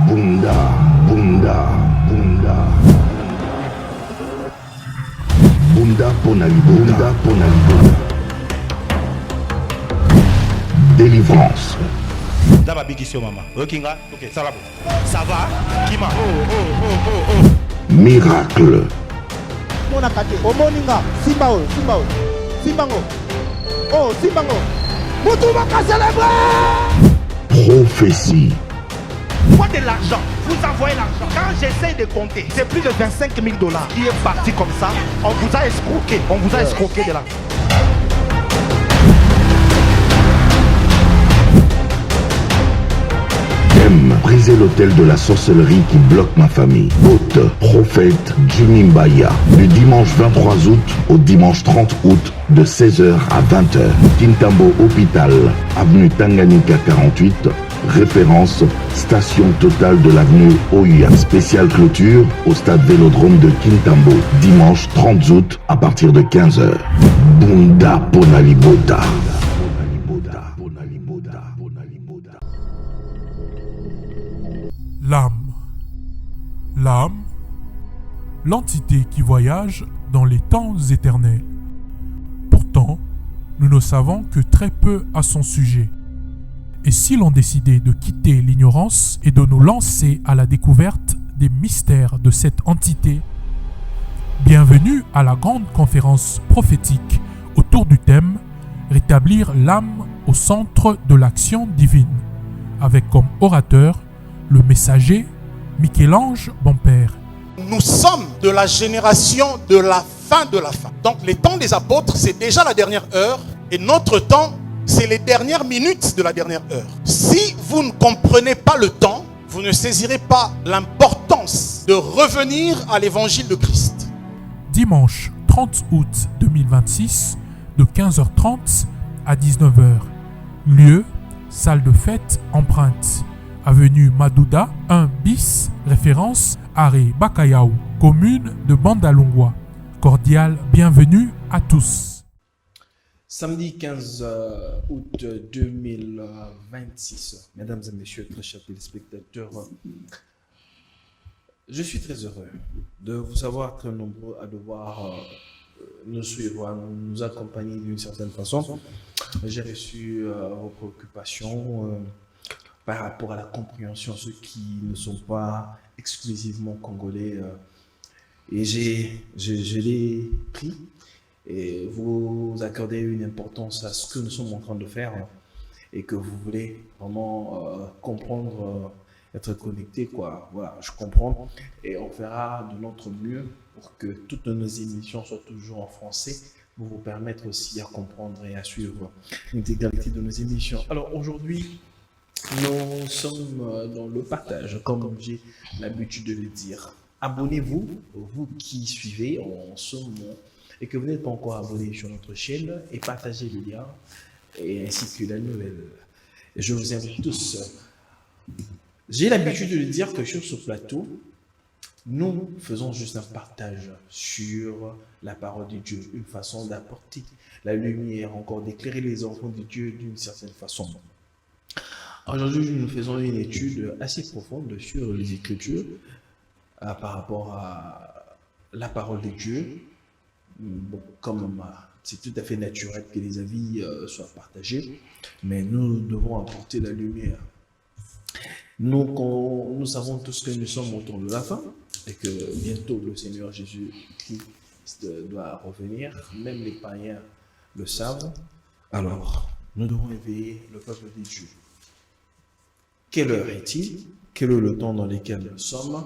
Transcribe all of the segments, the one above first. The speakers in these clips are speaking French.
Bunda, Bunda, Bunda. Bunda Ponaliboda, Bunda Ponaliboda. Délivrance. Là, ma big issue, maman. Ok, ça va. Ça va. Kima. Miracle. Monakate, Omoninga, Simbao, Simbao, Simbango. Oh, Simbango. Moutoumaka célébrer. Prophétie. Quoi de l'argent? Vous envoyez l'argent. Quand j'essaye de compter, c'est plus de 25 000 $ qui est parti comme ça. On vous a escroqué. On vous a escroqué de l'argent. Briser l'autel de la sorcellerie qui bloque ma famille. Hôte, prophète Jimmy Mbaya. Du dimanche 23 août au dimanche 30 août de 16h à 20h. Kintambo Hôpital, avenue Tanganyika 48. Référence, station totale de l'avenue Oya. Spéciale clôture au stade Vélodrome de Kintambo. Dimanche 30 août à partir de 15h. Bunda Ponaliboda. L'âme. L'âme, l'entité qui voyage dans les temps éternels. Pourtant, nous ne savons que très peu à son sujet. Et si l'on décidait de quitter l'ignorance et de nous lancer à la découverte des mystères de cette entité, bienvenue à la grande conférence prophétique autour du thème « Rétablir l'âme au centre de l'action divine » avec comme orateur le messager Michel-Ange Bompère. Nous sommes de la génération de la fin de la fin. Donc les temps des apôtres, c'est déjà la dernière heure. Et notre temps, c'est les dernières minutes de la dernière heure. Si vous ne comprenez pas le temps, vous ne saisirez pas l'importance de revenir à l'évangile de Christ. Dimanche 30 août 2026, de 15h30 à 19h. Lieu, salle de fête empreinte. Avenue Madouda, 1 bis, référence Arrêt Bakayaou, commune de Bandalungwa. Cordial bienvenue à tous. Samedi 15 août 2026, mesdames et messieurs, très chers téléspectateurs, je suis très heureux de vous savoir très nombreux à devoir nous suivre, nous accompagner d'une certaine façon. J'ai reçu vos préoccupations par rapport à la compréhension, ceux qui ne sont pas exclusivement congolais. Et je l'ai pris et vous accordez une importance à ce que nous sommes en train de faire et que vous voulez vraiment comprendre, être connecté, quoi. Voilà, je comprends et on fera de notre mieux pour que toutes nos émissions soient toujours en français pour vous permettre aussi à comprendre et à suivre l'intégralité de nos émissions. Alors aujourd'hui, nous sommes dans le partage, comme j'ai l'habitude de le dire. Abonnez-vous, vous qui suivez en ce moment et que vous n'êtes pas encore abonné sur notre chaîne, et partagez le lien et ainsi que la nouvelle. Je vous invite tous. J'ai l'habitude de le dire que sur ce plateau, nous faisons juste un partage sur la parole de Dieu, une façon d'apporter la lumière, encore d'éclairer les enfants de Dieu d'une certaine façon. Aujourd'hui, nous faisons une étude assez profonde sur les Écritures par rapport à la parole de Dieu. Bon, comme c'est tout à fait naturel que les avis soient partagés, mais nous devons apporter la lumière. Nous savons tous que nous sommes au temps de la fin et que bientôt le Seigneur Jésus-Christ doit revenir. Même les païens le savent. Alors, nous devons éveiller le peuple de Dieu. Quelle heure est-il? Quel est le temps dans lequel nous sommes?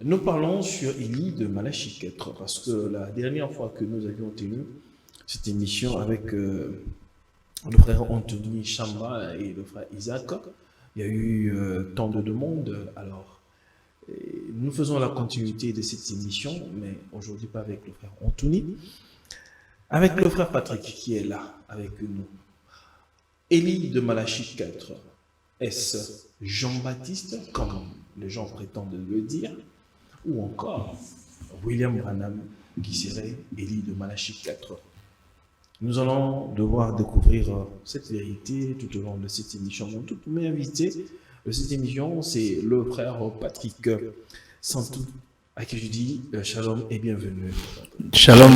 Nous parlons sur Élie de Malachie 4, parce que la dernière fois que nous avions tenu cette émission avec le frère Anthony Chamba et le frère Isaac, il y a eu tant de demandes. Alors, nous faisons la continuité de cette émission, mais aujourd'hui pas avec le frère Anthony, avec le frère Patrick qui est là avec nous. Élie de Malachie 4. Est-ce Jean-Baptiste, comme les gens prétendent le dire, ou encore William Branham, qui serait Élie de Malachie 4? Nous allons devoir découvrir cette vérité tout au long de cette émission. Mon tout premier invité de cette émission, c'est le frère Patrick Santou, à qui je dis shalom et bienvenue. Shalom,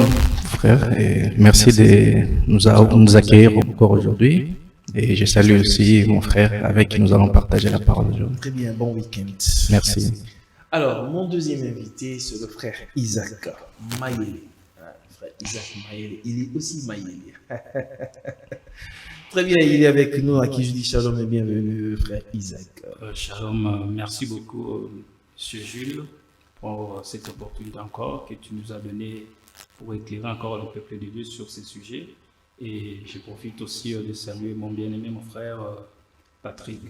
frère, et merci de nous accueillir encore aujourd'hui. Et je salue aussi mon frère avec qui nous allons partager la parole aujourd'hui. Très bien, bon week-end. Merci. Alors, mon deuxième invité, c'est le frère Isaac Mayele. Frère Isaac Mayele, il est aussi Mayele. Très bien, il est avec nous, à qui je dis shalom et bienvenue, frère Isaac. Shalom, merci beaucoup, Monsieur Jules, pour cette opportunité encore que tu nous as donnée pour éclairer encore le peuple de Dieu sur ces sujets. Et je profite aussi de saluer mon bien-aimé, mon frère Patrick.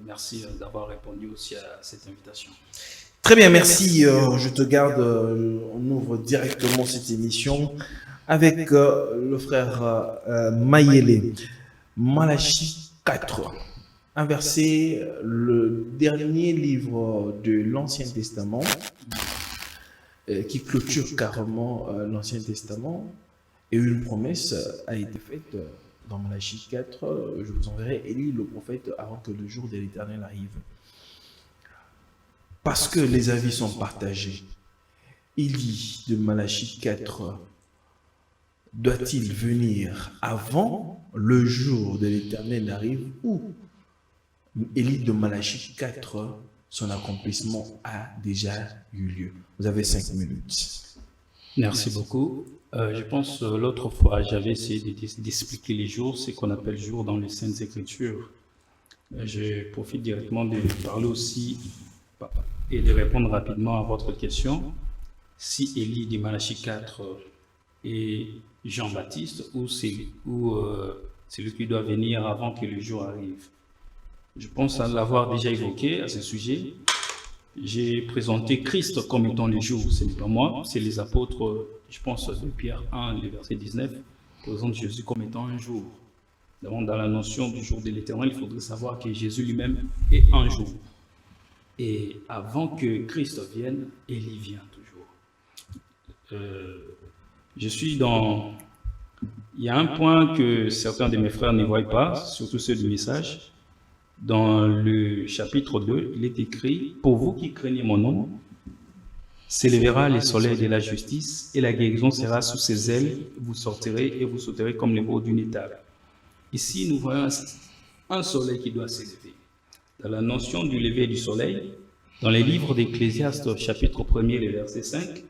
Merci d'avoir répondu aussi à cette invitation. Très bien, merci. Je te garde. On ouvre directement cette émission avec le frère Mayele. Malachie 4. Un verset, le dernier livre de l'Ancien Testament, qui clôture carrément l'Ancien Testament. Et une promesse a été faite dans Malachie 4. Je vous enverrai Élie, le prophète, avant que le jour de l'Éternel arrive. Parce que les avis sont partagés. Élie de Malachie 4 doit-il venir avant le jour de l'Éternel arrive, ou Élie de Malachie 4, son accomplissement a déjà eu lieu? Vous avez 5 minutes. Merci beaucoup. Je pense l'autre fois, j'avais essayé d'expliquer les jours, ce qu'on appelle jours dans les Saintes Écritures. Je profite directement de parler aussi et de répondre rapidement à votre question. Si Élie de Malachie 4 est Jean-Baptiste ou c'est lui qui doit venir avant que le jour arrive. Je pense à l'avoir déjà évoqué à ce sujet. J'ai présenté Christ comme étant le jour. Ce n'est pas moi, c'est les apôtres, je pense de Pierre 1, le verset 19, présentent Jésus comme étant un jour. Dans la notion du jour de l'Éternel, il faudrait savoir que Jésus lui-même est un jour. Et avant que Christ vienne, Élie vient toujours. Je suis dans... Il y a un point que certains de mes frères ne voient pas, surtout ceux du message. Dans le chapitre 2, il est écrit « Pour vous qui craignez mon nom, s'élèvera le soleil de la justice, et la guérison sera sous ses ailes, vous sortirez et vous sauterez comme les veaux d'une étable. » Ici, nous voyons un soleil qui doit s'élever. Dans la notion du lever du soleil, dans les livres d'Ecclésiaste, chapitre 1er, le verset 5,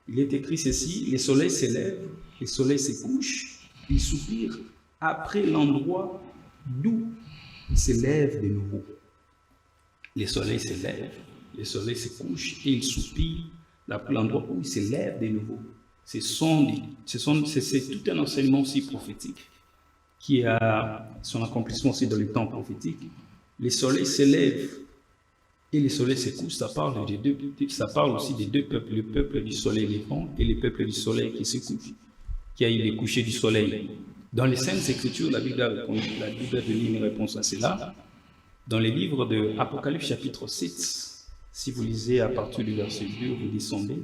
il est écrit ceci: « Les soleils s'élèvent, les soleils se couchent, ils soupirent après l'endroit d'où il s'élève de nouveau. » Les soleils s'élèvent, les soleils se couchent et ils soupirent après l'endroit où il s'élève de nouveau. C'est tout un enseignement aussi prophétique qui a son accomplissement aussi dans le temps prophétique. Les soleils s'élèvent et les soleils se couchent. Ça parle aussi des deux peuples, le peuple du soleil levant et le peuple du soleil qui se couche, qui a eu les couchers du soleil. Dans les Saintes Écritures, la Bible a donné une réponse à cela. Dans les livres de Apocalypse chapitre 7, si vous lisez à partir du verset 2, vous descendez,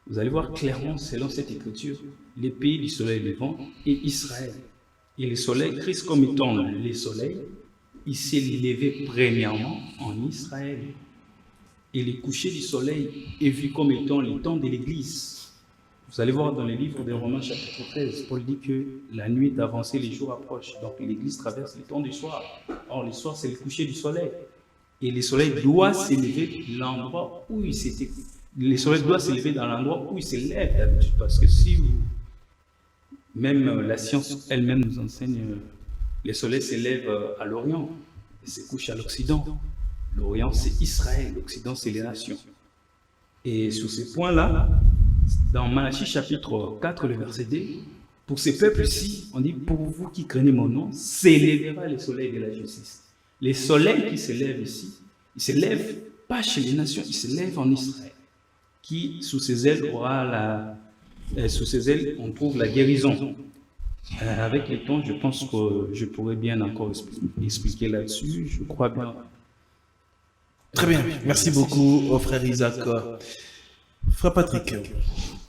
vous allez voir clairement, selon cette écriture, les pays du soleil levant et Israël. Et le soleil, Christ comme étant le soleil, il s'est levé premièrement en Israël. Et le coucher du soleil est vu comme étant le temps de l'Église. Vous allez voir dans les livres de Romains chapitre 13, Paul dit que la nuit est avancée, les jours approchent. Donc l'Église traverse le temps du soir. Or, le soir, c'est le coucher du soleil. Et le soleil doit s'élever l'endroit où il s'était. Le soleil doit s'élever dans l'endroit où il s'élève d'habitude. Parce que si vous. Même la science elle-même nous enseigne, le soleil s'élève à l'Orient et se couche à l'Occident. L'Orient, c'est Israël. L'Occident, c'est les nations. Et sur ces points-là, dans Malachie chapitre 4, le verset 2, pour ces peuples-ci, on dit « Pour vous qui craignez mon nom, s'élèvera le soleil de la justice ». Les soleils qui s'élèvent ici, ils ne s'élèvent pas chez les nations, ils s'élèvent en Israël, qui sous ses ailes sous ses ailes, on trouve la guérison. Avec le temps, je pense que je pourrais bien encore expliquer là-dessus, je crois bien. Très bien, merci beaucoup au frère Isaac. Frère Patrick,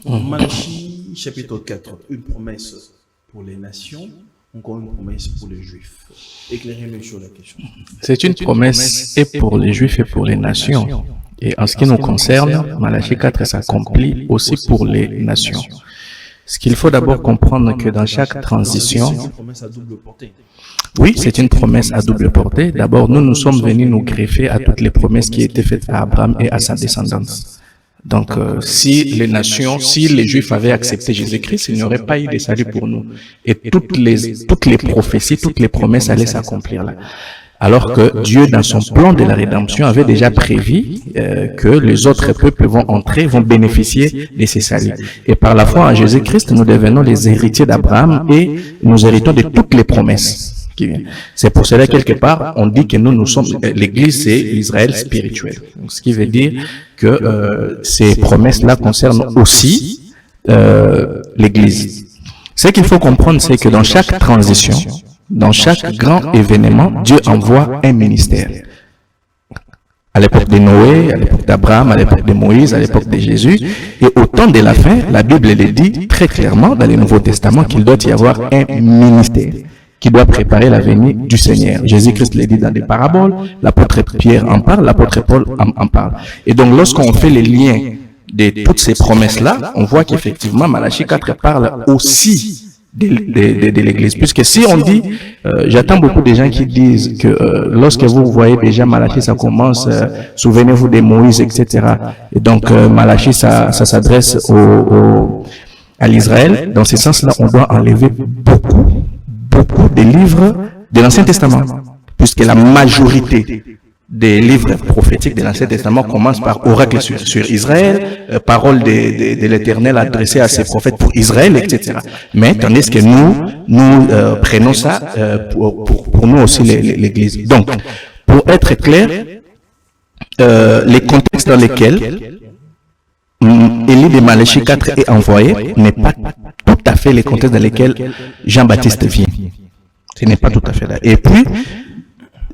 Malachie chapitre 4, une promesse pour les nations, encore une promesse pour les Juifs. Éclairez-nous sur la question. C'est une promesse et pour les Juifs et pour les nations. Et en ce qui nous concerne, Malachie 4 s'accomplit aussi pour les nations. Ce qu'il faut d'abord comprendre que dans chaque transition, C'est une promesse à double portée. oui, c'est une promesse à double portée. D'abord, nous sommes venus nous greffer à toutes les promesses qui étaient faites à Abraham et à sa descendance. Donc, si les nations, si les Juifs avaient accepté Jésus-Christ, il n'y aurait pas eu de salut pour nous. Et toutes les prophéties, toutes les promesses allaient s'accomplir là. Alors que Dieu, dans son plan de la rédemption, avait déjà prévu que les autres peuples vont entrer, vont bénéficier de ces saluts. Et par la foi en Jésus-Christ, nous devenons les héritiers d'Abraham et nous héritons de toutes les promesses qui viennent. C'est pour cela, quelque part, on dit que nous sommes, l'Église, c'est l'Israël spirituel. Donc, ce qui veut dire que ces promesses-là concernent aussi l'Église. Ce qu'il faut comprendre, c'est que dans chaque transition, dans chaque grand événement, Dieu envoie un ministère. À l'époque de Noé, à l'époque d'Abraham, à l'époque de Moïse, à l'époque de Jésus, et au temps de la fin, la Bible le dit très clairement dans le Nouveau Testament qu'il doit y avoir un ministère qui doit préparer la venue du Seigneur. Jésus-Christ le dit dans des paraboles, l'apôtre Pierre en parle, l'apôtre Paul en parle. Et donc lorsqu'on fait les liens de toutes ces promesses-là, on voit qu'effectivement Malachie 4 parle aussi de l'Église. Puisque si on dit, j'attends beaucoup de gens qui disent que lorsque vous voyez déjà Malachie, ça commence, souvenez-vous de Moïse, etc. Et donc Malachie, ça s'adresse à l'Israël. Dans ce sens-là, on doit enlever beaucoup des livres de l'Ancien Testament. Puisque la majorité des livres prophétiques de l'Ancien Testament commencent par oracle sur Israël, parole de l'Éternel adressée à ses prophètes pour Israël, etc. Mais tandis que nous prenons ça pour nous aussi l'Église. Donc, pour être clair, les contextes dans lesquels Élie de Malachie 4 est envoyé n'est pas tout à fait les contextes dans lesquels Jean-Baptiste vient. Ce n'est pas tout à fait là. Et puis,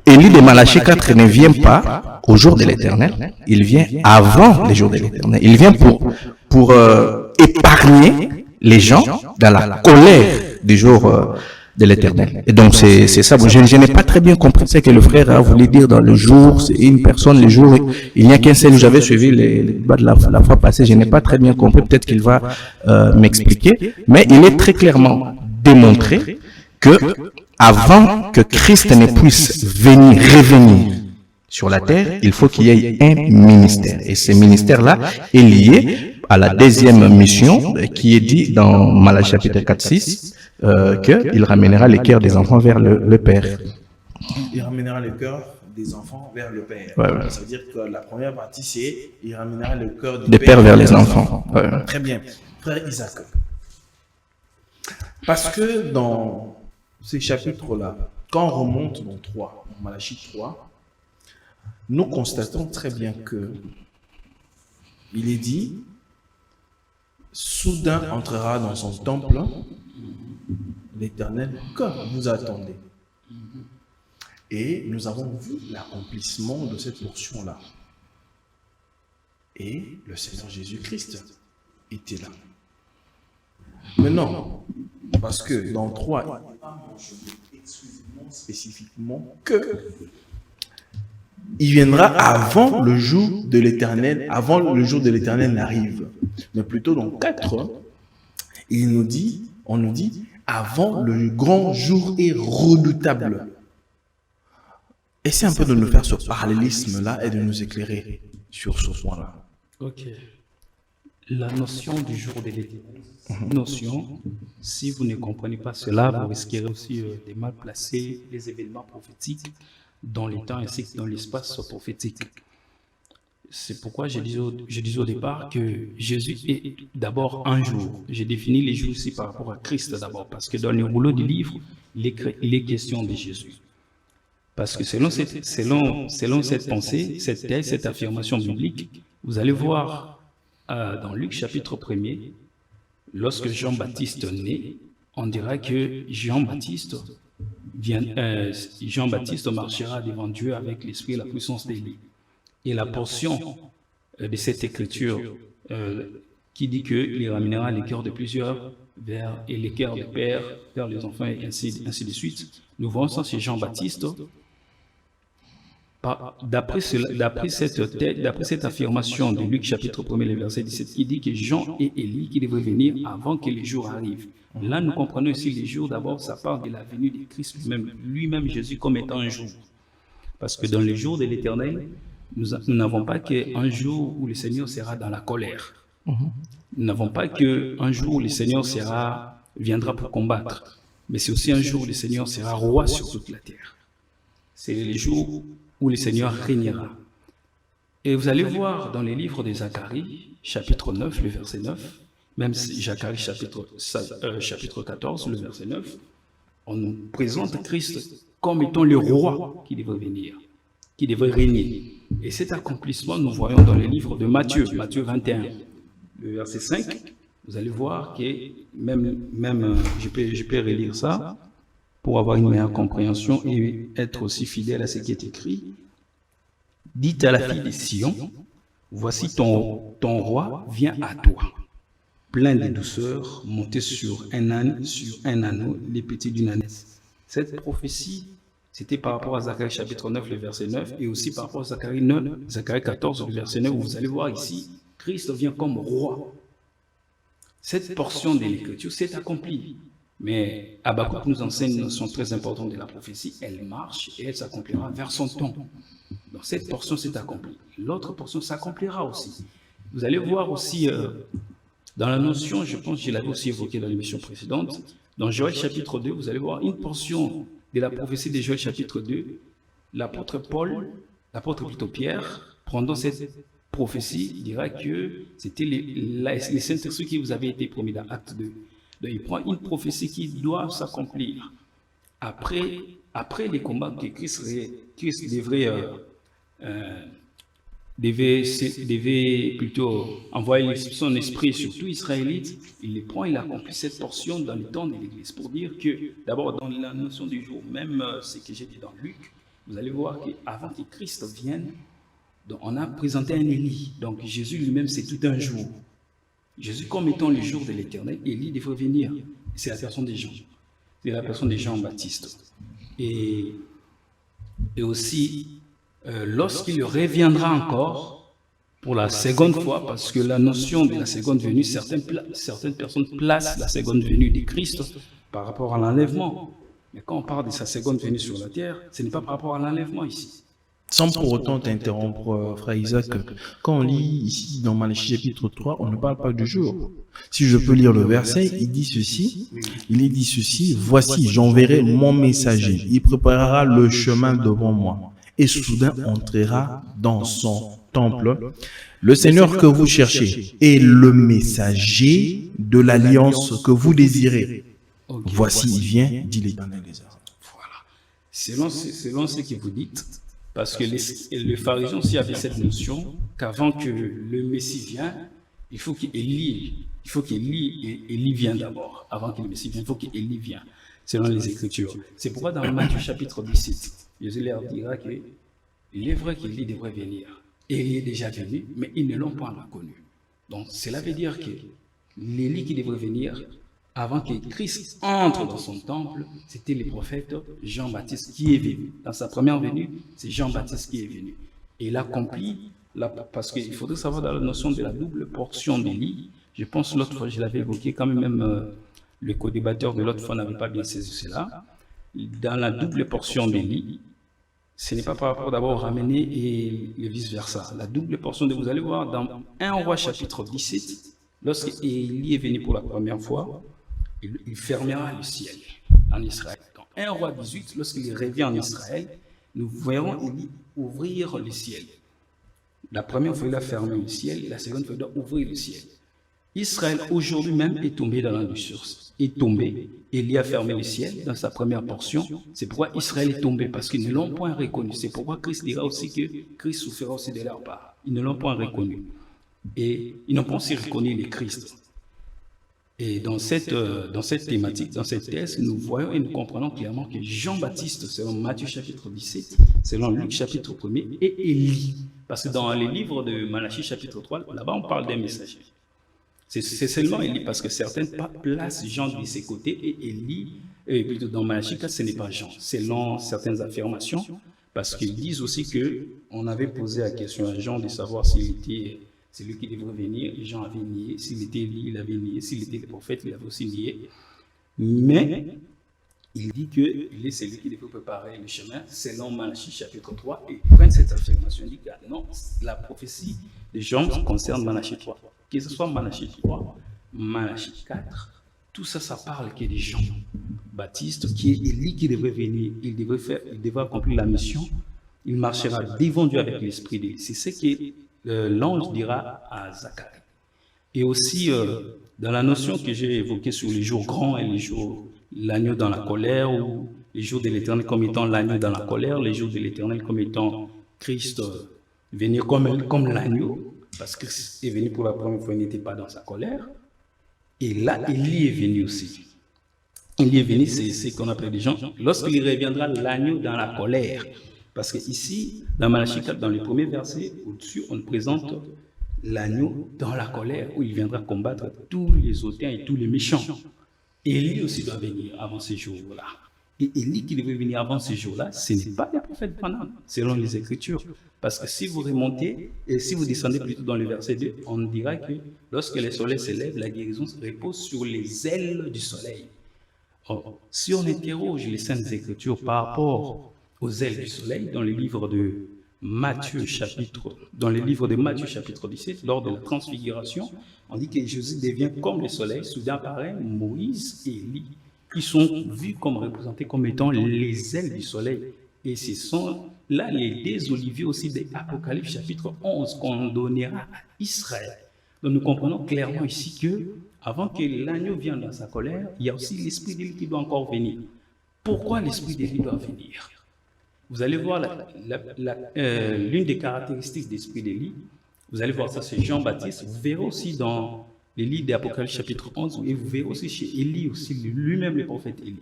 Élie de Malachie 4 ne vient pas au jour de l'Éternel, il vient avant les jours de l'Éternel. Il vient pour épargner les gens dans la colère du jour de l'Éternel. Et donc c'est ça. Je n'ai pas très bien compris ce que le frère a voulu dire dans le jour. C'est une personne, le jour. Il n'y a qu'un seul. J'avais suivi les débats de la fois passée. Je n'ai pas très bien compris. Peut-être qu'il va m'expliquer. Mais il est très clairement démontré que avant que Christ ne puisse revenir sur la terre, il faut qu'il y ait un ministère. Et ce ministère-là est lié à la deuxième mission qui est dit dans Malachie chapitre 4-6, qu'il ramènera les cœurs des enfants vers le Père. Il ramènera le cœur des enfants vers le Père. Ouais. Ça veut dire que la première partie, c'est il ramènera le cœur des pères vers les enfants. Ouais. Très bien. Frère Isaac. Parce que dans ces chapitres-là, quand on remonte dans 3, dans Malachie 3, nous constatons très bien que il est dit, soudain entrera dans son temple l'Éternel que vous attendez. Et nous avons vu l'accomplissement de cette portion-là. Et le Seigneur Jésus-Christ était là. Maintenant, parce que dans 3, il n'est pas mentionné exclusivement, spécifiquement que il viendra avant le jour de l'Éternel, avant le jour de l'Éternel n'arrive. Mais plutôt dans 4, on nous dit, avant le grand jour est redoutable. Essayez un peu de nous faire ce parallélisme-là et de nous éclairer sur ce point-là. Ok. La notion du jour de l'Éternel, notion, si vous ne comprenez pas cela, vous risquerez aussi de mal placer les événements prophétiques dans les temps ainsi que dans l'espace prophétique. C'est pourquoi je disais au départ que Jésus est d'abord un jour. J'ai défini les jours ici par rapport à Christ d'abord, parce que dans le rouleau du livre, il est question de Jésus. Parce que selon cette pensée, cette thèse, cette affirmation biblique, vous allez voir dans Luc chapitre 1er, lorsque Jean-Baptiste naît, on dira que Jean-Baptiste marchera devant Dieu avec l'esprit et la puissance d'Élie. Et la portion de cette écriture qui dit qu'il ramènera les cœurs de plusieurs et les cœurs des pères vers les enfants, et ainsi de suite. Nous voyons ça chez Jean-Baptiste. D'après cette affirmation de Luc chapitre 1, le verset 17, qui dit que Jean et Élie qui devraient venir avant que les jours arrivent. Là, nous comprenons aussi les jours. D'abord, ça parle de la venue de Christ lui-même Jésus comme étant un jour. Parce que dans les jours de l'Éternel, nous n'avons pas qu'un jour où le Seigneur sera dans la colère. Nous n'avons pas qu'un jour où le Seigneur viendra pour combattre. Mais c'est aussi un jour où le Seigneur sera roi sur toute la terre. C'est les jours où le Seigneur régnera. Et vous allez voir dans les livres de Zacharie, chapitre 9, le verset 9, même Zacharie chapitre 14, le verset 9, on nous présente Christ comme étant le roi qui devrait venir, qui devrait régner. Et cet accomplissement, nous voyons dans les livres de Matthieu 21, le verset 5, vous allez voir que je peux relire ça pour avoir une meilleure compréhension et être aussi fidèle à ce qui est écrit. Dites à la fille de Sion, voici ton roi vient à toi, plein de douceur, monté sur un anneau, les petits d'une ânesse. Cette prophétie, c'était par rapport à Zacharie chapitre 9, le verset 9, et aussi par rapport à Zacharie 14, le verset 9, où vous allez voir ici, Christ vient comme roi. Cette portion de l'Écriture s'est accomplie. Mais Habakkuk nous enseigne une notion très importante de la prophétie. Elle marche et elle s'accomplira vers son temps. Donc cette portion s'est accomplie. L'autre portion s'accomplira aussi. Vous allez voir aussi dans la notion, je pense que je l'avais aussi évoqué dans l'émission précédente, dans Joël chapitre 2, vous allez voir une portion de la prophétie de Joël chapitre 2. L'apôtre Pierre, pendant cette prophétie, il dira que c'était les Saint-Esprit qui vous avaient été promis dans Acte 2. Donc, il prend une prophétie qui doit s'accomplir. Après les combats que Christ devait plutôt envoyer son esprit sur tout Israélite, il les prend, il accomplit cette portion dans le temps de l'Église. Pour dire que, d'abord, dans la notion du jour, même ce que j'ai dit dans Luc, vous allez voir qu'avant que Christ vienne, donc on a présenté un Élie. Donc Jésus lui-même, c'est tout un jour. Jésus, comme étant le jour de l'Éternel, Élie devrait venir. C'est la personne des Jean. C'est la personne des Jean-Baptiste. Et aussi, lorsqu'il reviendra encore, pour la seconde fois, parce que la notion de la seconde venue, certaines personnes placent la seconde venue de Christ par rapport à l'enlèvement. Mais quand on parle de sa seconde venue sur la terre, ce n'est pas par rapport à l'enlèvement ici. Sans pour autant t'interrompre, frère Isaac, quand on lit ici dans Malachie chapitre 3, on ne parle pas du jour. Si je peux lire le verset, il dit ceci, voici, j'enverrai mon messager, il préparera le chemin devant moi, et soudain entrera dans son temple le Seigneur que vous cherchez, et le messager de l'alliance que vous désirez. Okay, voici, il vient, dit l'Éternel des armées. Voilà. Selon ce que vous dites, parce que les pharisiens aussi avaient cette notion qu'avant que le Messie vienne, il faut qu'Élie vienne d'abord. Avant que le Messie vienne, il faut qu'Élie vienne, selon les Écritures. C'est pourquoi dans Matthieu chapitre 17, Jésus leur dira qu'il est vrai qu'Élie devrait venir. Élie est déjà venu, mais ils ne l'ont pas reconnu. Donc cela veut dire que l'Élie qui devrait venir, avant que Christ entre dans son temple, c'était le prophète Jean-Baptiste qui est venu. Dans sa première venue, c'est Jean-Baptiste qui est venu. Et il accomplit, parce qu'il faudrait savoir dans la notion de la double portion d'Élie, je pense l'autre fois, je l'avais évoqué, quand même le co-débatteur de l'autre fois n'avait pas bien saisi cela. Dans la double portion d'Élie, ce n'est pas par rapport d'abord ramener et vice-versa. La double portion de, vous allez voir, dans 1 Roi chapitre 17, lorsque Élie est venu pour la première fois, il fermera le ciel en Israël. Dans 1 Roi 18, lorsqu'il revient en Israël, nous verrons Élie ouvrir le ciel. La première fois, il a fermé le ciel, la seconde fois, il doit ouvrir le ciel. Israël, aujourd'hui même, est tombé dans l'industrie. Est tombé. Élie a fermé le ciel dans sa première portion. C'est pourquoi Israël est tombé, parce qu'ils ne l'ont point reconnu. C'est pourquoi Christ dira aussi que Christ souffrira aussi de leur part. Ils ne l'ont point reconnu. Et ils n'ont pas aussi reconnu le Christ. Et dans cette thématique, dans cette thèse, nous voyons et nous comprenons clairement que Jean-Baptiste, selon Matthieu chapitre 17, selon Luc chapitre 1er, et Élie. Parce que dans les livres de Malachie chapitre 3, là-bas on parle d'un messager. C'est seulement Élie, parce que certaines placent Jean de ses côtés et Élie, plutôt dans Malachie 4, ce n'est pas Jean, selon certaines affirmations, parce qu'ils disent aussi qu'on avait posé la question à Jean de savoir s'il était celui qui devrait venir, et Jean avait nié, s'il était Élie, il avait nié, s'il était le prophète, il avait aussi nié. Mais il dit qu'il est celui qui devrait préparer le chemin, selon Malachie chapitre 3, et ils prennent cette affirmation, ils disent que non, la prophétie de Jean concerne Malachie 3. Que ce soit Malachie 3, Malachie 4, tout ça, ça parle que des Jean Baptiste, qui est Élie qui devrait venir, il devrait accomplir la mission, il marchera devant Dieu avec l'esprit d'Élie. C'est ce que l'ange dira à Zacharie. Et aussi, dans la notion que j'ai évoquée sur les jours grands et les jours, l'agneau dans la colère, ou les jours de l'Éternel comme étant l'agneau dans la colère, les jours de l'Éternel comme étant Christ venir comme l'agneau, parce qu'il est venu pour la première fois, il n'était pas dans sa colère. Et là, Élie est venu aussi. Élie est venu, c'est ce qu'on appelle les gens, lorsqu'il reviendra l'agneau dans la colère. Parce que ici, dans Malachie 4, dans les premiers versets, au-dessus, on présente l'agneau dans la colère, où il viendra combattre tous les hautains et tous les méchants. Élie aussi doit venir avant ces jours-là. Et Élie qui devait venir avant ces jours-là, ce n'est pas le prophète Branham, selon les Écritures. Parce que si vous remontez, et si vous descendez plutôt dans le verset 2, on dira que lorsque le soleil s'élève, la guérison repose sur les ailes du soleil. Or, si on interroge les Saintes Écritures par rapport aux ailes du soleil, dans le livre de Matthieu chapitre 17, lors de la transfiguration, on dit que Jésus devient comme le soleil, soudain apparaît Moïse et Élie, qui sont vus comme représentés comme étant les ailes du soleil. Et ce sont là les deux oliviers aussi de Apocalypse chapitre 11 qu'on donnera à Israël. Donc nous comprenons clairement ici que avant que l'agneau vienne dans sa colère, il y a aussi l'esprit d'Élie qui doit encore venir. Pourquoi l'esprit d'Élie doit venir? Vous allez voir l'une des caractéristiques de l'esprit d'Élie. Vous allez voir ça, c'est Jean-Baptiste. Vous verrez aussi dans les livres d'Apocalypse chapitre 11, et vous verrez aussi chez Élie, aussi lui-même le prophète Élie.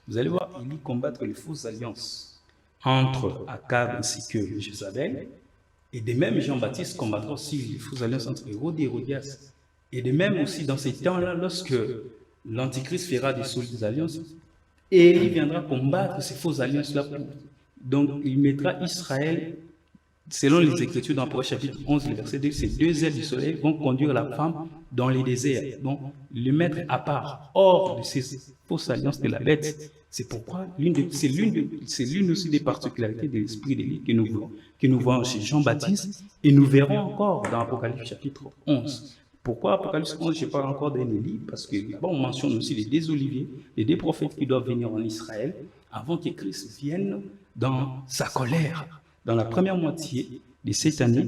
Vous allez voir Élie combattre les fausses alliances entre Akab ainsi que Jézabel. Et de même, Jean-Baptiste combattra aussi les fausses alliances entre Hérode et Hérodias. Et de même aussi dans ces temps-là, lorsque l'Antichrist fera des solides alliances, Élie viendra combattre ces fausses alliances-là. Donc, il mettra Israël, selon les Écritures dans Apocalypse chapitre 11, le verset 2, ces deux ailes du soleil vont conduire la femme dans les déserts, donc le mettre à part, hors de ces fausses alliances de la bête. C'est pourquoi c'est l'une aussi des particularités de l'esprit d'Élie que nous voyons chez Jean-Baptiste, et nous verrons encore dans Apocalypse chapitre 11. Pourquoi Apocalypse 11, je parle encore d'un Élie? Parce que là-bas, on mentionne aussi les deux oliviers, les deux prophètes qui doivent venir en Israël avant que Christ vienne dans sa colère. Dans la première moitié de cette année,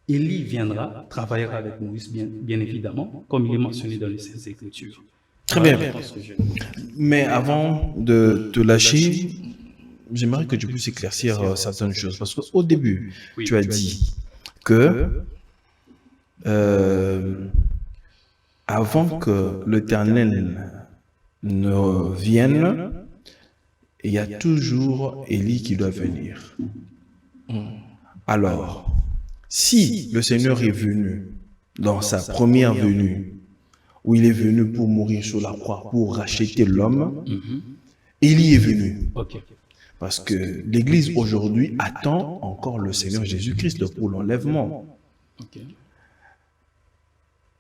Élie viendra, travaillera avec Moïse, bien évidemment, comme il est mentionné dans les Saintes Écritures. Très bien. Mais avant de te lâcher, j'aimerais que tu puisses éclaircir certaines choses. Parce qu'au début, tu as dit que avant que l'Éternel ne vienne, il y a toujours Élie qui doit venir. Alors, si le Seigneur est venu dans sa première venue, où il est venu pour mourir sur la croix, pour racheter l'homme, Élie est venu. Parce que l'Église aujourd'hui attend encore le Seigneur Jésus-Christ pour l'enlèvement.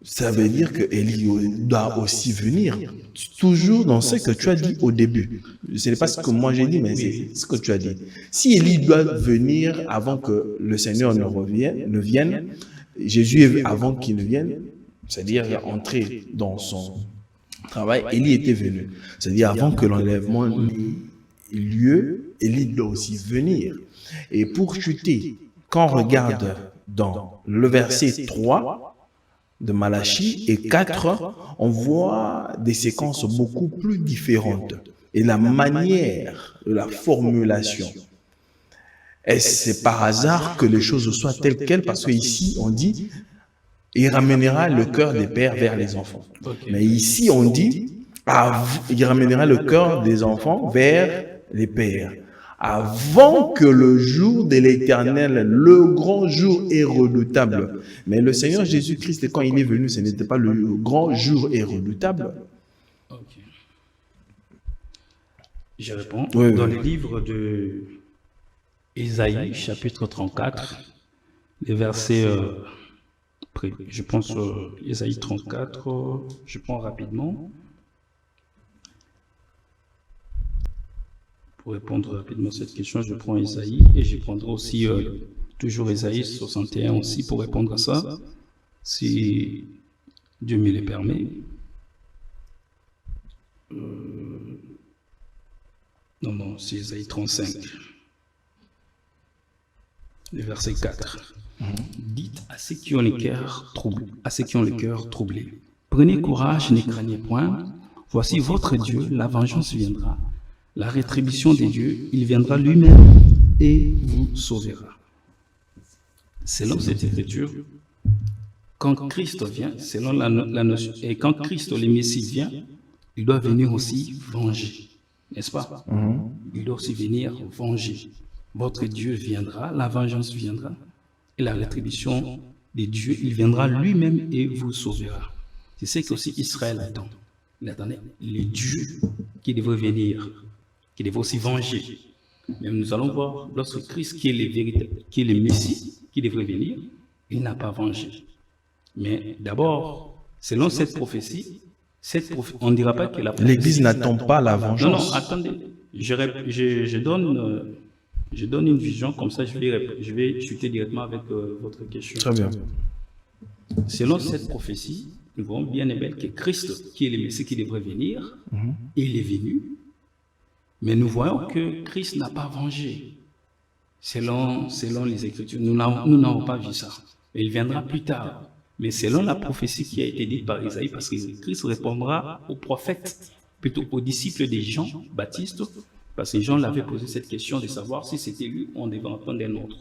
Ça veut dire que Élie doit aussi venir, toujours dans ce que tu as dit au début. Ce n'est pas ce que moi j'ai dit, mais c'est ce que tu as dit. Si Élie doit venir avant que le Seigneur ne vienne, Jésus, avant qu'il ne vienne, c'est-à-dire entrer dans son travail, Élie était venu. C'est-à-dire avant que l'enlèvement ait lieu, Élie doit aussi venir. Et pour chuter, quand on regarde dans le verset 3, de Malachie et 4, on voit des séquences beaucoup plus différentes. Et la manière de la formulation, est-ce par hasard que les choses soient telles quelles? Parce qu'ici, on dit, il ramènera le cœur des pères vers les enfants. Mais ici, on dit, il ramènera le cœur des enfants vers les pères. avant que le jour de l'Éternel, le grand jour et redoutable. Mais le Seigneur Jésus-Christ, quand il est venu, ce n'était pas le grand jour et redoutable. Ok. Je réponds. Oui, Dans oui. le livre de Ésaïe, chapitre 34, les versets, je pense, Ésaïe 34, je prends rapidement. Pour répondre rapidement à cette question, je prends Ésaïe et je prendrai aussi toujours Ésaïe 61 aussi pour répondre à ça, si Dieu me le permet. Non, c'est Ésaïe 35, le verset 4. Dites à ceux qui ont le cœur troublé, prenez courage, ne craignez point. Voici votre Dieu, la vengeance viendra. La rétribution des dieux, il viendra lui-même et vous sauvera. Selon cette écriture, quand Christ vient, selon la notion, et quand Christ, le Messie, vient, il doit venir aussi venger, n'est-ce pas? Il doit aussi venir venger. Votre Dieu viendra, la vengeance viendra, et la rétribution des dieux, il viendra lui-même et vous sauvera. C'est ce qu'aussi Israël attend. Il attendait les dieux qui devraient venir, qui devraient aussi venger. Mais nous allons voir, lorsque Christ, qui est le Messie, qui devrait venir, il n'a pas vengé. Mais d'abord, selon cette prophétie, on ne dira pas que la prophétie... L'Église n'attend pas la vengeance. Non, attendez. Je donne une vision, comme ça je vais chuter directement avec votre question. Très bien. Selon cette prophétie, nous voyons bien et bien que Christ, qui est le Messie qui devrait venir, il est venu, mais nous voyons que Christ n'a pas vengé. Selon les Écritures, nous n'avons pas vu ça. Et il viendra plus tard. Mais selon la prophétie qui a été dite par Isaïe, parce que Christ répondra aux prophètes, plutôt aux disciples de Jean-Baptiste, parce que Jean l'avait posé cette question de savoir si c'était lui ou on devait entendre un autre.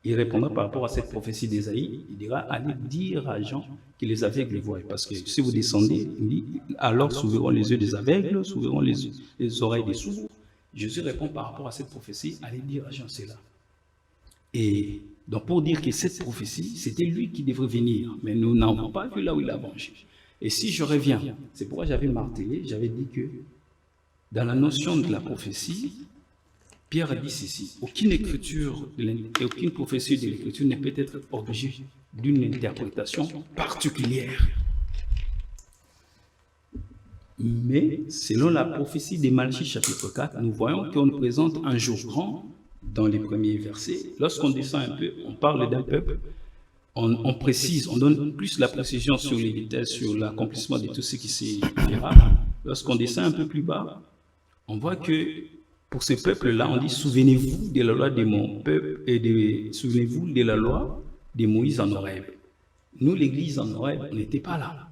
Il répondra par rapport à cette prophétie d'Isaïe, il dira, allez dire à Jean que les aveugles voient. Parce que si vous descendez, il dit, alors s'ouvriront les yeux des aveugles, s'ouvriront les oreilles des sourds. Jésus répond par rapport à cette prophétie, allez dire à Jean cela. Et donc pour dire que cette prophétie, c'était lui qui devrait venir, mais nous n'avons pas vu là où il a vengé. Et si je reviens, c'est pourquoi j'avais martelé, j'avais dit que dans la notion de la prophétie, Pierre a dit ceci, aucune écriture et aucune prophétie de l'écriture ne peut être objet d'une interprétation particulière. Mais selon la prophétie des Malachie chapitre 4, nous voyons qu'on nous présente un jour grand dans les premiers versets. Lorsqu'on descend un peu, on parle d'un peuple, on précise, on donne plus la précision sur les détails, sur l'accomplissement de tout ce qui se fera. Lorsqu'on descend un peu plus bas, on voit que pour ce peuple-là, on dit, souvenez-vous de la loi de mon peuple et souvenez-vous de la loi de Moïse en Horeb. Nous, l'église en Horeb, on n'était pas là.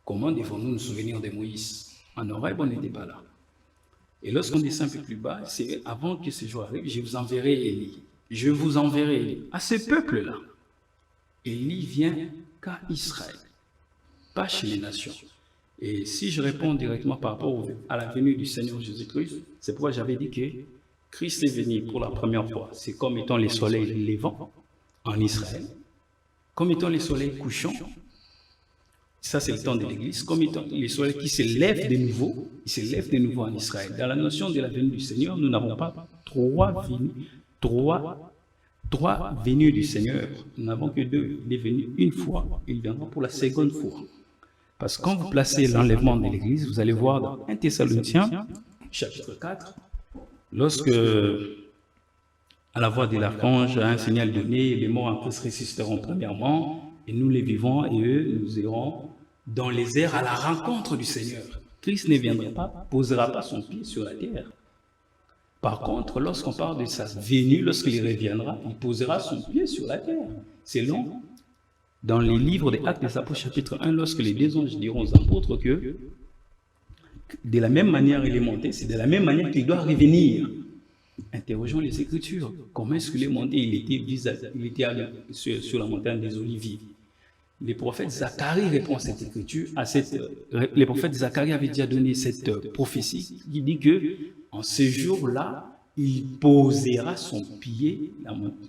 Comment devons-nous nous souvenir de Moïse? En Horeb, on n'était pas là. Et lorsqu'on descend un peu plus bas, c'est avant que ce jour arrive, je vous enverrai Élie. Je vous enverrai Élie. À ce peuple-là, Élie vient qu'à Israël, pas chez les nations. Et si je réponds directement par rapport à la venue du Seigneur Jésus-Christ, c'est pourquoi j'avais dit que Christ est venu pour la première fois. C'est comme étant les soleils levants en Israël, comme étant les soleils couchants. Ça, c'est le temps de l'Église. Comme étant les soleils qui se lèvent de nouveau, ils se lèvent de nouveau en Israël. Dans la notion de la venue du Seigneur, nous n'avons pas trois venues du Seigneur. Nous n'avons que deux. Il est venu une fois, il viendra pour la seconde fois. Parce que quand vous placez l'enlèvement de l'Église, vous allez voir dans 1 Thessaloniciens, chapitre 4, lorsque, à la voix de l'archange, un signal donné, les morts en Christ ressusciteront premièrement, et nous les vivants, et eux, nous irons dans les airs à la rencontre du Seigneur. Christ ne viendra pas, posera pas son pied sur la terre. Par contre, lorsqu'on parle de sa venue, lorsqu'il reviendra, il posera son pied sur la terre. C'est long. Dans les livres des Actes des Apôtres, chapitre 1, lorsque les deux anges diront aux apôtres que de la même manière il est monté, c'est de la même manière qu'il doit revenir. Interrogeons les Écritures. Comment est-ce qu'il est monté? Il était sur la montagne des Oliviers. Le prophète Zacharie répond à cette écriture, le prophète Zacharie avait déjà donné cette prophétie qui dit que en ce jour-là, il posera son pied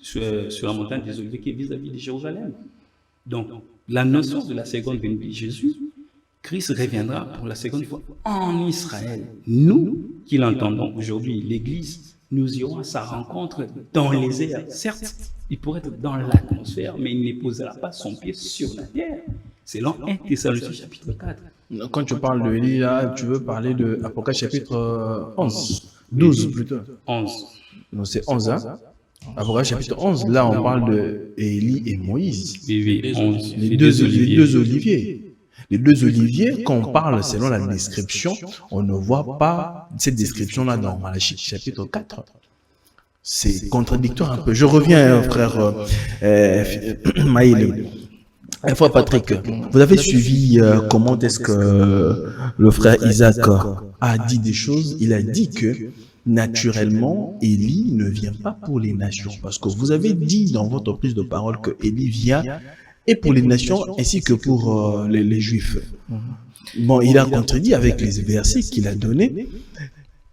sur la montagne des Oliviers qui est vis-à-vis de Jérusalem. Donc, l'annonce de la seconde venue de Jésus, Christ reviendra pour la seconde fois en Israël. Nous qui l'entendons aujourd'hui, l'Église, nous irons à sa rencontre dans les airs. Certes, il pourrait être dans l'atmosphère, mais il ne posera pas son pied sur la terre. Selon 1 Thessaloniciens chapitre 4. Quand tu parles de Élie, là, tu veux parler de Apocalypse chapitre 11, 12 plutôt. 11. Non, c'est 11, hein? Apocalypse chapitre 11, là, on parle de Élie et Moïse. Oui, 11. Les deux oliviers. Les deux oliviers, quand on parle selon la description, on ne voit pas cette description-là dans Malachie chapitre 4. C'est contradictoire un peu. Je reviens, frère Maïl. Frère Patrick, vous avez suivi comment est-ce que le frère Isaac a dit des choses. Il a dit que naturellement, Élie ne vient pas pour les nations. Parce que vous avez dit dans votre prise de parole que Élie vient et pour les nations ainsi que pour les Juifs. Bon, il a contredit avec les versets qu'il a donnés.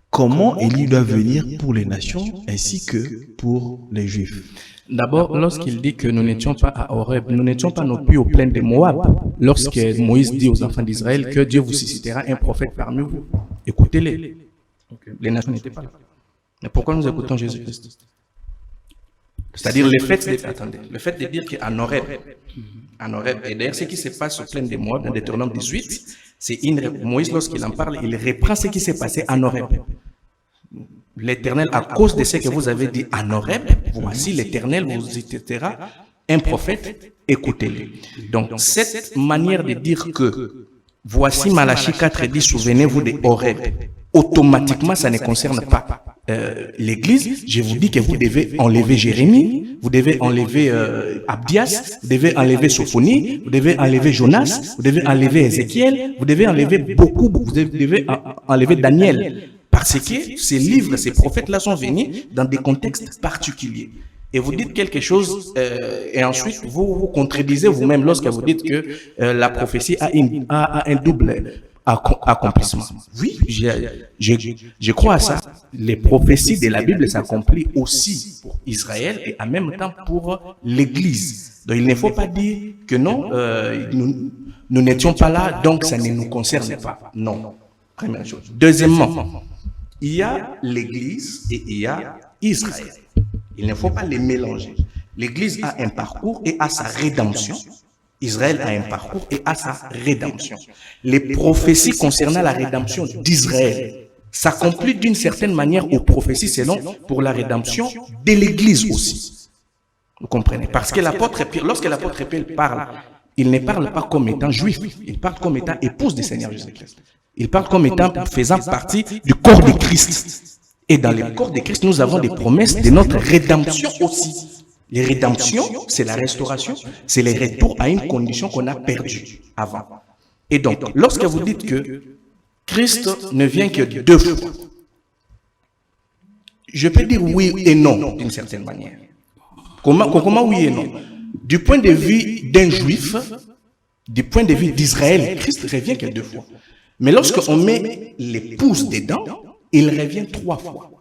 Comment Élie doit venir pour les nations ainsi que pour les Juifs? D'abord, lorsqu'il dit que nous n'étions pas à Horeb, nous n'étions pas non plus aux plaines de Moab, lorsque Moïse dit aux enfants d'Israël que Dieu vous suscitera un prophète parmi vous, écoutez-les. Les nations n'étaient pas là. Mais pourquoi nous écoutons Jésus-Christ? C'est-à-dire le fait de dire qu'en Horeb, et d'ailleurs ce qui se passe aux plaines de Moab dans Deutéronome 18, c'est Moïse lorsqu'il en parle, il reprend ce qui s'est passé en Horeb. L'Éternel, à cause de ce que vous avez dit en Horeb, voici l'Éternel vous suscitera un prophète, écoutez-le. Donc, cette manière de dire que voici Malachie 4 dit, souvenez-vous de Horeb, automatiquement, ça ne concerne pas l'Église. Je vous dis que vous devez enlever Jérémie, vous devez enlever Abdias, vous devez enlever Sophonie, vous devez enlever Jonas, vous devez enlever Ézéchiel, vous devez enlever beaucoup, vous devez enlever Daniel. Parce que ces livres, ces prophètes-là sont venus dans des contextes particuliers. Et vous dites quelque chose, et ensuite vous vous contredisez vous-même lorsque vous dites que la prophétie a un double accomplissement. Oui, je crois à ça. Les prophéties de la Bible s'accomplissent aussi pour Israël et en même temps pour l'Église. Donc il ne faut pas dire que non, nous n'étions pas là, donc ça ne nous concerne pas. Non. Première chose. Deuxièmement, il y a l'Église et il y a Israël. Il ne faut pas les mélanger. L'Église a un parcours et a sa rédemption. Israël a un parcours et a sa rédemption. Les prophéties concernant la rédemption d'Israël s'accomplissent d'une certaine manière aux prophéties selon pour la rédemption de l'Église aussi. Vous comprenez? Parce que l'apôtre Pierre, lorsque l'apôtre Pierre parle, il ne parle pas comme étant juif, il parle comme étant épouse du Seigneur Jésus-Christ. Il parle comme étant faisant partie du corps de Christ. Et dans le corps de Christ, nous avons des promesses de notre rédemption aussi. Les rédemptions, c'est la restauration, c'est le retour à une condition qu'on a perdue avant. Et donc, lorsque vous dites que Christ ne vient que 2 fois, je peux dire oui et non d'une certaine manière. Comment oui et non? Du point de vue d'un juif, du point de vue d'Israël, Christ revient que 2 fois. Mais lorsqu'on met l'épouse dedans, il revient 3 fois.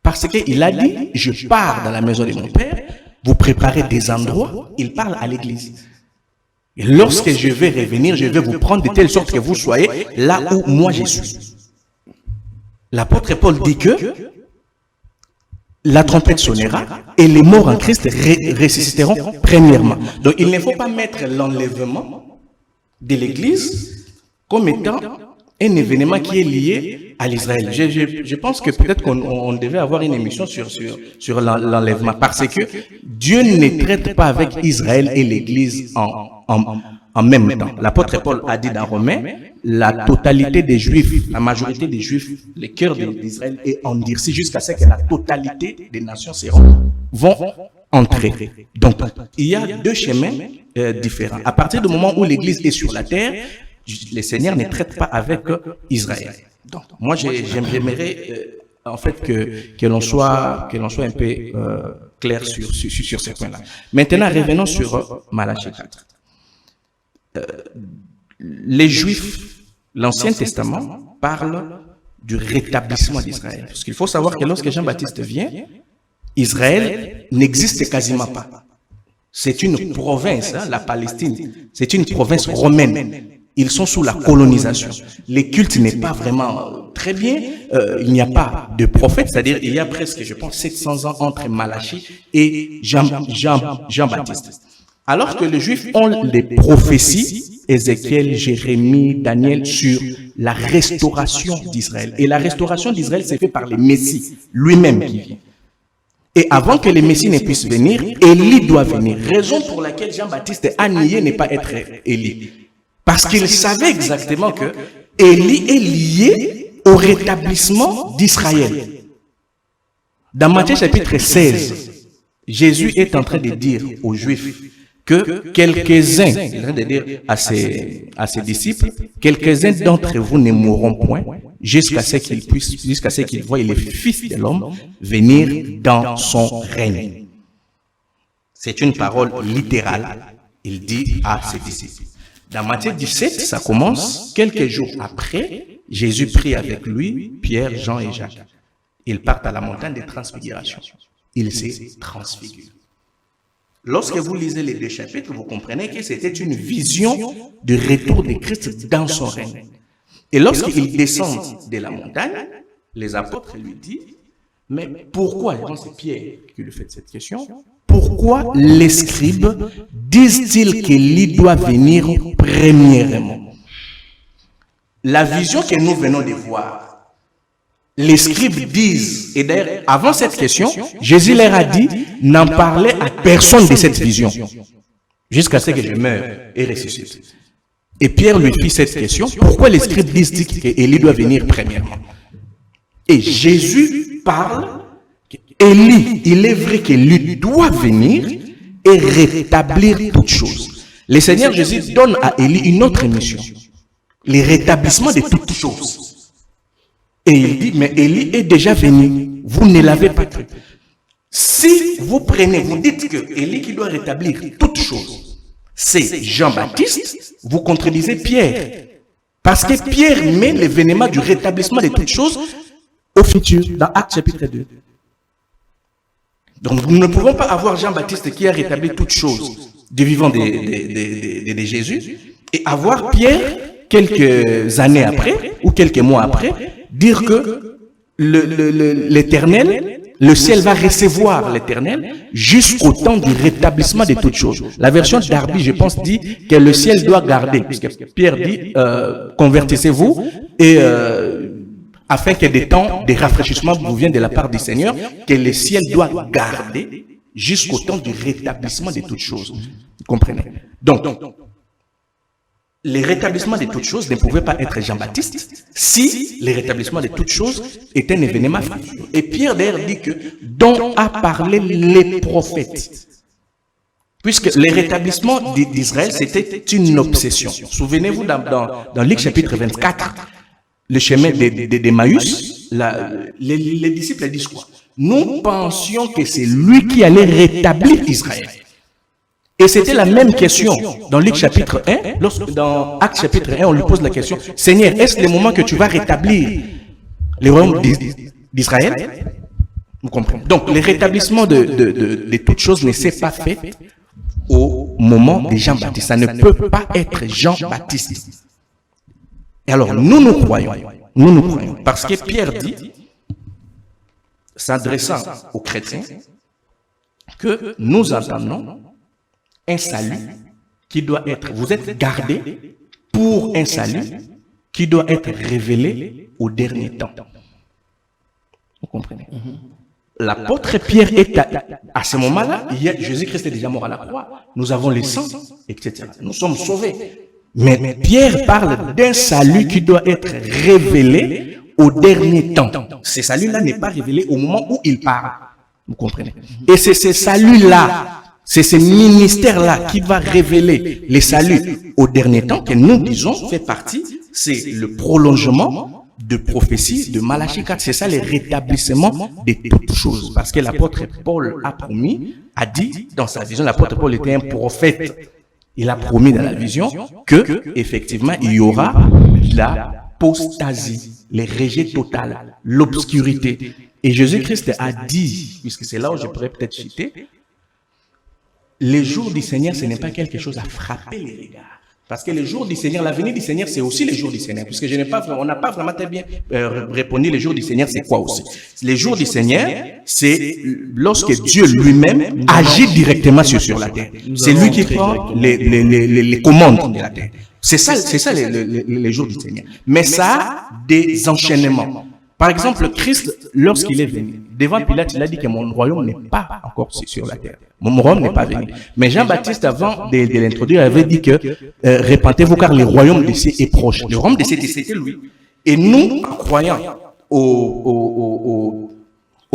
Parce qu'il a dit, je pars dans la maison de mon père, vous préparez des endroits, il parle à l'église. Et lorsque je vais revenir, je vais vous prendre de telle sorte que vous soyez là où moi je suis. L'apôtre Paul dit que la trompette sonnera et les morts en Christ ressusciteront premièrement. Donc il ne faut pas mettre l'enlèvement de l'église comme étant un événement qui est lié à l'Israël. Je pense que peut-être qu'on devait avoir une émission sur l'enlèvement parce que Dieu ne traite pas avec Israël et l'Église en même temps. L'apôtre Paul a dit dans Romains, la totalité des Juifs, la majorité des Juifs, le cœur d'Israël est endurci jusqu'à ce que la totalité des nations vont entrer. Donc, il y a 2 chemins différents. À partir du moment où l'Église est sur la terre, le Seigneur ne traite pas avec Israël. Donc, moi, j'aimerais en fait que l'on soit un peu clair sur ces points-là. Maintenant, revenons sur Malachie 4. Les Juifs, l'Ancien Testament parle du rétablissement d'Israël. Parce qu'il faut savoir que lorsque Jean-Baptiste vient, Israël n'existe quasiment pas. C'est une province, hein, la Palestine, c'est une province romaine. Ils sont sous la colonisation. Les cultes n'est pas vraiment très bien. Il n'y a pas de prophète, c'est-à-dire il y a presque, je pense, 700 ans entre Malachie et Jean-Baptiste. Alors que les Juifs ont les prophéties, Ézéchiel, Jérémie, Daniel, sur la restauration d'Israël. Et la restauration d'Israël s'est faite par le Messie lui-même qui vient. Et avant que le Messie ne puisse venir, Élie doit venir. Raison pour laquelle Jean-Baptiste a nié ne pas être Élie. Parce qu'il savait exactement que Élie est lié au rétablissement d'Israël. Dans Matthieu chapitre 16, Jésus est en train de dire aux Juifs que quelques-uns, il est en train de dire à ses disciples, quelques-uns d'entre vous ne mourront point jusqu'à ce qu'ils voient le Fils de l'homme venir dans son règne. C'est une parole littérale, il dit à ses disciples. Dans Matthieu 17, ça commence, quelques jours après, Jésus prie avec lui, Pierre, Jean et Jacques. Ils partent à la montagne de transfiguration. Il se transfigure. Lorsque vous lisez les 2 chapitres, vous comprenez que c'était une vision du retour de Christ dans son règne. Et lorsqu'ils descendent de la montagne, les apôtres lui disent, mais pourquoi, et c'est Pierre qui lui fait cette question, pourquoi les scribes disent-ils qu'Élie doit venir premièrement? La vision que nous venons de voir, les scribes disent, et d'ailleurs, avant cette question, Jésus leur a dit, n'en parlez à personne de cette vision, jusqu'à ce que je meure et ressuscite. Et Pierre lui fit cette question, pourquoi les scribes disent qu'Élie doit venir premièrement? Et Jésus parle, Élie, il est vrai qu'Élie doit venir et rétablir toutes choses. Le Seigneur Jésus donne à Élie une autre mission, le rétablissement de toutes choses. Et il dit, mais Élie est déjà venu, vous ne l'avez pas cru. Si vous prenez, vous dites que Élie qui doit rétablir toutes choses, c'est Jean-Baptiste, vous contredisez Pierre. Parce que Pierre met l'événement du rétablissement de toutes choses au futur, dans Actes chapitre 2. Donc nous ne pouvons pas avoir Jean-Baptiste qui a rétabli toutes choses du vivant de Jésus et avoir Pierre, quelques années après ou quelques mois après, dire que l'Éternel, le ciel va recevoir l'Éternel jusqu'au temps du rétablissement de toutes choses. La version d'Arby, je pense, dit que le ciel doit garder, puisque Pierre dit, convertissez-vous et afin que des temps de rafraîchissement vous viennent de la part du Seigneur, que le ciel doit garder jusqu'au temps du rétablissement de toutes choses. Vous comprenez? Donc, le rétablissement de toutes choses ne pouvait pas être Jean-Baptiste si le rétablissement de toutes choses était un événement futur. Et Pierre d'ailleurs dit que dont a parlé les prophètes. Puisque le rétablissement d'Israël, c'était une obsession. Souvenez-vous dans Luc chapitre 24, le chemin d'Emmaüs, les disciples disent quoi? Nous pensions que c'est lui qui allait rétablir Israël. Et c'était la même question dans Luc chapitre 1, dans Actes chapitre 1, on lui pose la question, Seigneur, est-ce le moment que tu vas rétablir le royaume d'Israël? Vous comprenez? Donc, le rétablissement de toutes choses ne s'est pas fait au moment de Jean-Baptiste. Ça ne peut pas être Jean-Baptiste. Et alors, nous croyons, parce que Pierre dit, s'adressant aux chrétiens, que nous entendons un salut qui doit être, vous êtes gardés pour un salut qui doit être révélé au dernier temps. Vous comprenez? L'apôtre Pierre est à ce moment-là, Jésus-Christ est déjà mort à la croix, nous avons le sang, etc. Nous sommes sauvés. Mais Pierre parle d'un salut qui doit être révélé au dernier temps. Ce salut-là n'est pas révélé au moment où il parle. Vous comprenez? Et c'est ce salut-là, c'est ce ministère-là qui va révéler les saluts au dernier temps que nous disons fait partie, c'est le prolongement de prophétie de Malachie 4. C'est ça le rétablissement de toutes choses. Parce que l'apôtre Paul a promis, a dit dans sa vision, l'apôtre Paul était un prophète. Il a promis dans la vision que effectivement il y aura l'apostasie, le rejet total, l'obscurité. Et Jésus-Christ a dit, puisque c'est là où je pourrais peut-être citer, les jours du Seigneur, ce n'est pas quelque chose à frapper les regards. Parce que le jour du Seigneur, l'avenir du Seigneur, c'est aussi le jour du Seigneur. Puisque on n'a pas vraiment très bien répondu, les jours du Seigneur, c'est quoi aussi? Les jours du Seigneur, c'est lorsque Dieu lui-même agit directement sur la terre. C'est lui qui prend les commandes de la terre. C'est ça les jours du Seigneur. Mais ça a des enchaînements. Par exemple, Christ, lorsqu'il est venu, devant Pilate, il a dit que mon royaume n'est pas encore sur la terre. Mon royaume n'est pas venu. Mais Jean-Baptiste, avant de l'introduire, avait dit que répentez-vous car le royaume des cieux est proche. Le royaume des cieux, c'était lui. Et nous, en croyant aux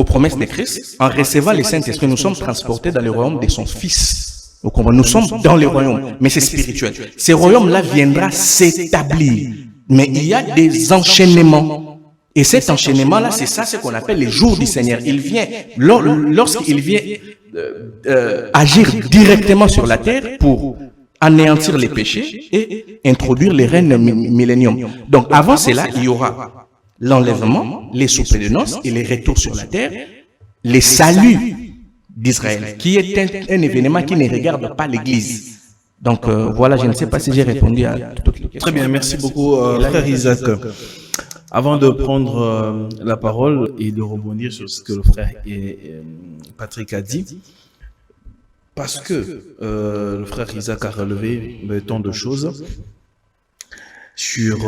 promesses de Christ, en recevant le Saint-Esprit, nous sommes transportés dans le royaume de son Fils. Nous sommes dans le royaume, mais c'est spirituel. Ce royaume-là viendra s'établir. Mais il y a des enchaînements. Et cet enchaînement-là, c'est ça ce qu'on appelle les jours du Seigneur. Il vient, lorsqu'il vient agir directement sur la terre pour anéantir les péchés et introduire les règnes millénium. Donc avant cela, il y aura l'enlèvement, les soupers de noces et les retours sur la terre, les saluts d'Israël, qui est un événement qui ne regarde pas l'Église. Donc voilà, je ne sais pas si j'ai répondu à toutes les questions. Très bien, merci beaucoup, frère Isaac. Avant de prendre la parole et de rebondir sur ce que le frère Patrick a dit, parce que le frère Isaac a relevé tant de choses sur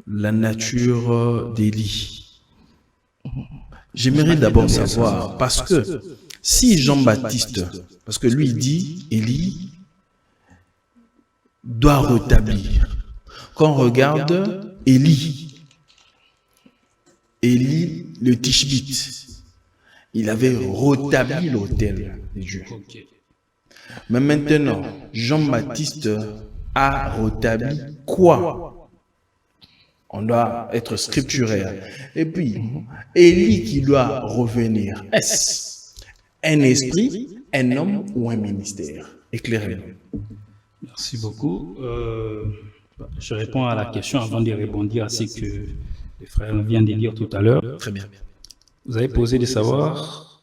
la nature d'Élie. J'aimerais d'abord savoir, parce que si Jean-Baptiste, parce que lui dit, Élie doit rétablir. Quand on regarde Élie, le Tishbite, il avait rétabli l'autel de Dieu. Mais maintenant, Jean-Baptiste a rétabli quoi? On doit être scripturaire. Et puis, Élie qui doit revenir, est-ce un esprit, un homme ou un ministère? Éclairez-nous. Merci beaucoup. Je réponds à la question avant de rebondir à ce que le frère vient de dire tout à l'heure. Très bien. Vous avez posé de savoir,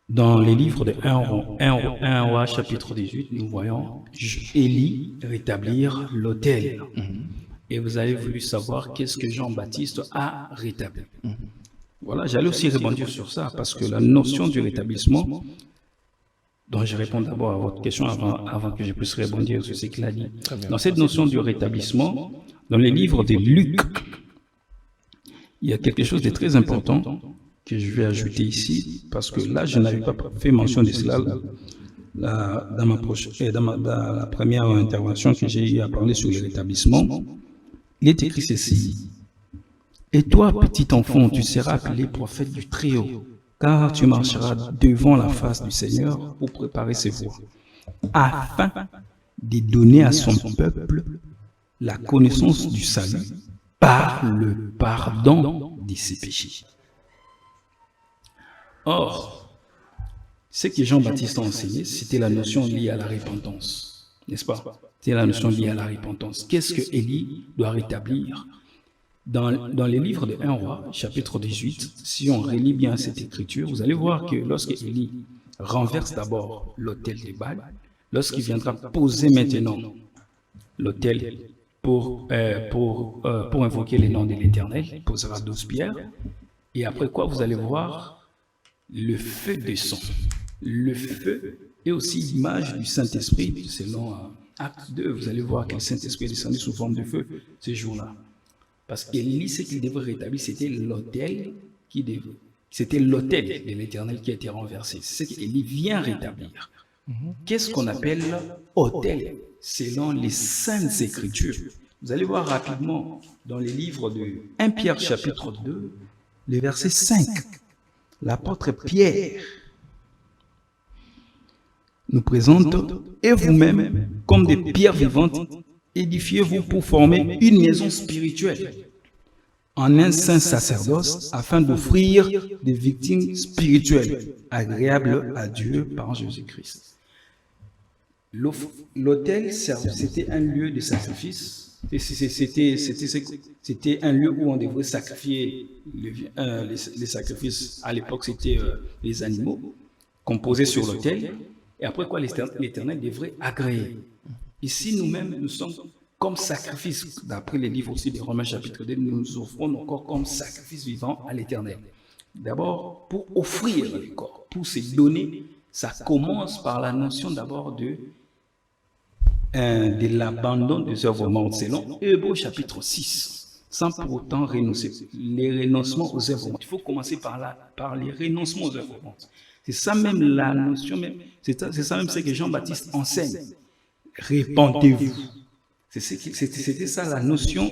dans les livres de 1 roi chapitre 18, nous voyons Élie rétablir l'autel. Et vous avez voulu savoir qu'est-ce que Jean-Baptiste a rétabli. Voilà, j'allais aussi rebondir sur ça, parce que la notion du rétablissement, dont je réponds d'abord à votre question avant que je puisse rebondir sur ce qu'il a dit. Dans cette notion du rétablissement, dans les livres de Luc, il y a quelque chose de très important que je vais ajouter ici, parce que là, je n'avais pas fait mention de cela dans la première intervention que j'ai eu à parler sur le rétablissement. Il est écrit ceci. Et toi, petit enfant, tu seras appelé prophète du Très-Haut, car tu marcheras devant la face du Seigneur pour préparer ses voies, afin de donner à son peuple la connaissance du salut par le pardon de ses péchés. Or, ce que Jean-Baptiste a enseigné, c'était la notion liée à la repentance, n'est-ce pas? C'était la notion liée à la repentance. Qu'est-ce que Élie doit rétablir? Dans les livres de 1 roi, chapitre 18, si on relit bien cette écriture, vous allez voir que lorsque Élie renverse d'abord l'autel de Baal, lorsqu'il viendra poser maintenant l'autel pour invoquer les noms de l'Éternel, il posera 12 pierres, et après quoi vous allez voir le feu descend. Le feu est aussi l'image du Saint-Esprit, selon Acte 2, vous allez voir que le Saint-Esprit est descendu sous forme de feu ces jours-là. Parce qu'Élie, ce qu'il devait rétablir, c'était l'autel de l'Éternel qui a été renversé. C'est ce qu'Élie vient rétablir. Qu'est-ce qu'on appelle autel selon les Saintes Écritures? Vous allez voir rapidement dans les livres de 1 Pierre chapitre 2, le verset 5. L'apôtre Pierre nous présente « Et vous-même, comme des pierres vivantes, édifiez-vous pour former une maison spirituelle en un saint sacerdoce afin d'offrir des victimes spirituelles agréables à Dieu par Jésus-Christ. » L'autel, c'était un lieu de sacrifice C'était un lieu où on devrait sacrifier les sacrifices. À l'époque, c'était les animaux composés sur l'autel. Et après quoi, l'Éternel devrait agréer. Ici, nous-mêmes, nous sommes comme sacrifice. D'après les livres aussi des Romains chapitre 2, nous nous offrons encore comme sacrifice vivant à l'Éternel. D'abord, pour offrir le corps, pour se donner, ça commence par la notion d'abord de l'abandon des œuvres mortes, selon Hébreux chapitre 6, sans pour autant renoncer. Les renoncements aux œuvres mortes. Il faut commencer par les renoncements aux œuvres mortes. C'est ça même la notion, c'est ça même ce que Jean-Baptiste enseigne. Répentez-vous. C'était ça la notion,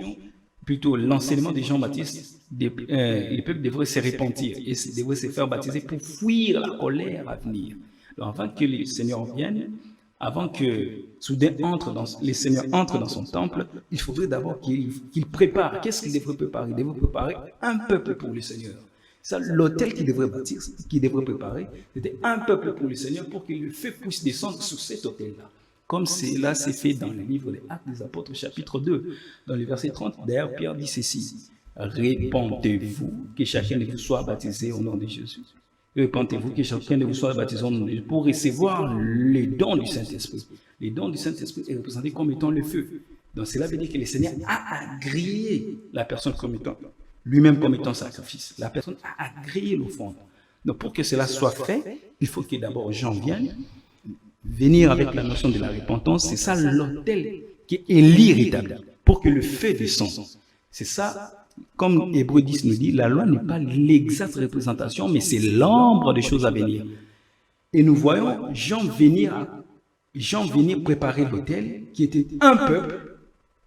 plutôt l'enseignement de Jean-Baptiste. Les peuples devraient se repentir et devraient se faire baptiser pour fuir la colère à venir. Donc, avant que le Seigneur vienne, avant que soudain les seigneurs entrent dans son temple, il faudrait d'abord qu'il prépare. Qu'est-ce qu'il devrait préparer? Il devrait préparer un peuple pour le Seigneur. Ça, l'autel qu'il devrait bâtir, qu'il devrait préparer, c'était un peuple pour le Seigneur pour que le feu puisse descendre sur cet autel-là. Comme cela s'est fait dans le livre des Actes des Apôtres, chapitre 2, dans le verset 30. D'ailleurs, Pierre dit ceci: répentez-vous, que chacun de vous soit baptisé au nom de Jésus. Répentez-vous, que chacun de vous soit baptisé au nom de Jésus pour recevoir les dons du Saint-Esprit. Les dons du Saint-Esprit est représenté comme étant le feu. Donc cela veut dire que le Seigneur a agréé la personne comme étant lui-même comme étant sacrifice. La personne a agréé l'offrande. Donc pour que cela soit fait, il faut que d'abord Jean vienne, venir avec la notion de la repentance. C'est ça l'autel qui est irrétabli pour que le feu descende. C'est ça. Comme Hébreux 10 nous dit, la loi n'est pas l'exacte représentation, mais c'est l'ombre des choses à venir. Et nous voyons Jean venir préparer l'autel qui était un peuple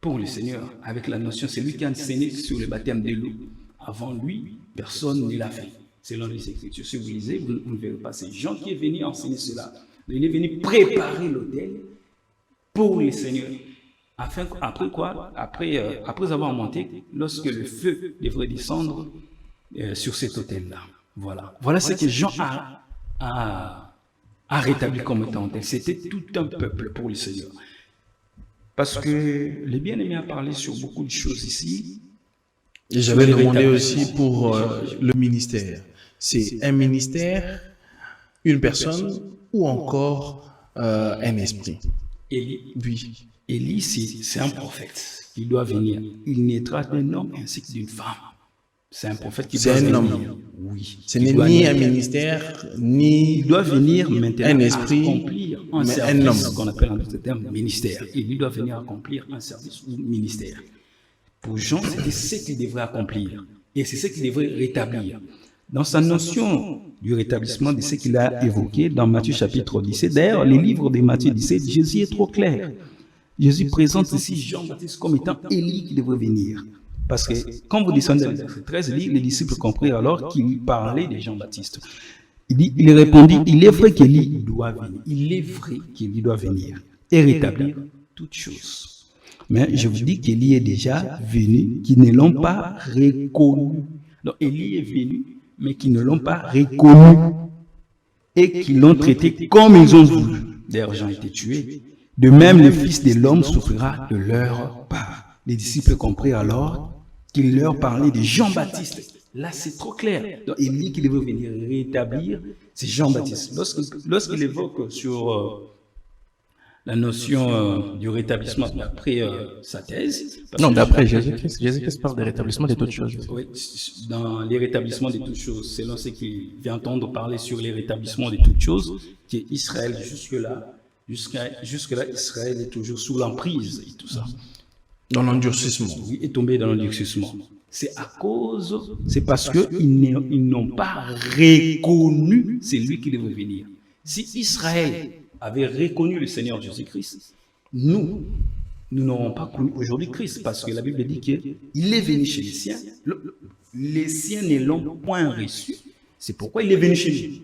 pour le Seigneur, avec la notion, c'est lui qui a enseigné sur le baptême de l'eau. Avant lui, personne ne l'a fait. Selon les Écritures, si vous lisez, vous ne verrez pas. C'est Jean qui est venu enseigner cela. Il est venu préparer l'autel pour le Seigneur. Après avoir monté, lorsque le feu devrait descendre sur cet autel-là. Voilà ce que Jean a rétabli comme étant tel. C'était tout un peuple pour le Seigneur. Parce que le bien-aimé a parlé sur beaucoup de choses ici. Et j'avais demandé aussi pour le ministère. C'est un ministère, une personne ou encore un esprit? Oui. Élie, c'est un prophète qui doit venir. Il naîtra d'un homme ainsi que d'une femme. C'est un prophète qui doit venir. C'est un homme. Oui. Ce n'est ni un ministère, ni il doit venir maintenant un esprit, accomplir un service qu'on appelle en d'autres termes ministère. Il doit venir accomplir un service ou ministère. Pour Jean, c'était ce qu'il devrait accomplir. Et c'est ce qu'il devrait rétablir. Dans sa notion du rétablissement de ce qu'il a évoqué dans Matthieu chapitre 17, d'ailleurs, les livres de Matthieu 17, Jésus est trop clair. Jésus présente ici Jean-Baptiste comme étant Élie qui devrait venir. Parce que quand vous descendez dans le verset 13, les disciples comprirent alors qu'il parlait de Jean-Baptiste. Il répondit, il est vrai qu'Élie doit venir. Il est vrai qu'Élie doit venir et rétablir toutes choses. Mais je vous dis qu'Élie est déjà venu, qu'ils ne l'ont pas reconnu. Donc Élie est venu, mais qu'ils ne l'ont pas reconnu et qu'ils l'ont traité comme ils ont voulu. D'ailleurs, Jean a été tué. De même, le Fils de l'homme souffrira de leur part. Les disciples comprirent alors qu'il leur parlait de Jean-Baptiste. Là, c'est trop clair. Donc, Élie qui devait venir rétablir, c'est Jean-Baptiste. Lorsqu'il évoque sur la notion du rétablissement d'après sa thèse... Non, d'après Jésus-Christ. Jésus-Christ parle de rétablissement de toutes choses. Oui, dans les rétablissements de toutes choses, selon ce qu'il vient entendre parler sur les rétablissements de toutes choses, qui est Israël jusque-là, Israël est toujours sous l'emprise et tout ça. Dans l'endurcissement. Oui, est tombé dans l'endurcissement. C'est parce qu'ils n'ont pas reconnu celui qui devait venir. Si Israël avait reconnu le Seigneur Jésus-Christ, nous n'aurons pas connu aujourd'hui Christ, parce que la Bible dit qu'il est venu chez les siens. Les siens ne l'ont point reçu. C'est pourquoi il est venu chez nous.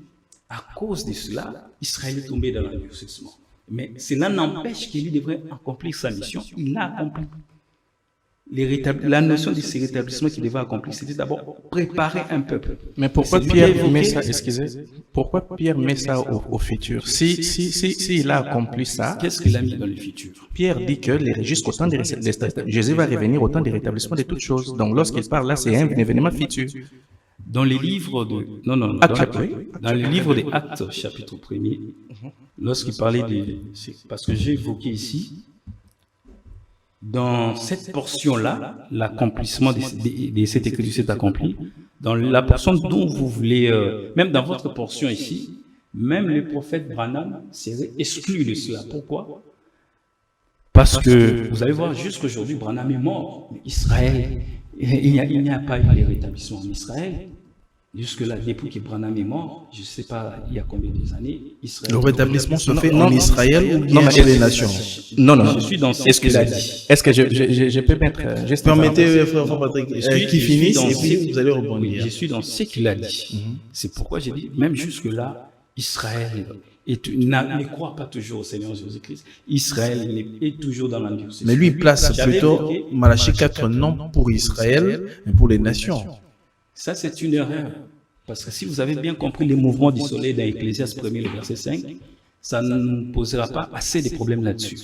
À cause de cela, Israël est tombé dans l'endurcissement. Mais cela n'empêche qu'il devrait accomplir sa mission. Il l'a accompli. la notion de ce rétablissement qu'il devait accomplir, c'était d'abord préparer un peuple. Mais pourquoi C'est lui Pierre qui a évoqué- met ça, excusez, pourquoi Pierre met ça au futur? Si il a accompli ça, Qu'est-ce qu'il a mis dans le futur? Pierre dit que jusqu'au temps Jésus va revenir au temps du rétablissement de toutes choses. Donc lorsqu'il parle là, c'est un événement futur. Dans les livres de... Non, non, Actes, dans les livres des Actes, chapitre 1er, lorsqu'il parlait de... Parce que j'ai évoqué ici, dans cette portion-là, l'accomplissement de cette écriture s'est accompli. Dans la portion dont vous voulez... même dans votre portion ici, même le prophète Branham serait exclu de cela. Pourquoi? Parce que, vous allez voir, jusqu'aujourd'hui, Branham est mort. Mais Israël, il n'y a pas eu de rétablissement en Israël. Jusque-là, depuis que Branham est mort, je ne sais pas il y a combien d'années, Israël... Le rétablissement se fait non, en Israël ou bien non, mais chez les nations? Non, non. Je suis dans ce qu'il a dit. Est-ce que je peux mettre juste une Permettez, frère Patrick, qui finisse et puis vous allez Oui, rebondir. je suis dans ce qu'il a dit. C'est pourquoi j'ai dit, même jusque-là, Israël ne croit pas toujours au Seigneur Jésus-Christ. Israël est toujours dans l'endurcissement. Mais lui, il place J'avais plutôt évoqué- Malachie 4 non pour Israël, mais pour les nations. Ça, c'est une erreur. Parce que si vous avez bien compris les mouvements du soleil dans Ecclésiaste 1er, le verset 5, ça ne nous posera pas assez de problèmes là-dessus.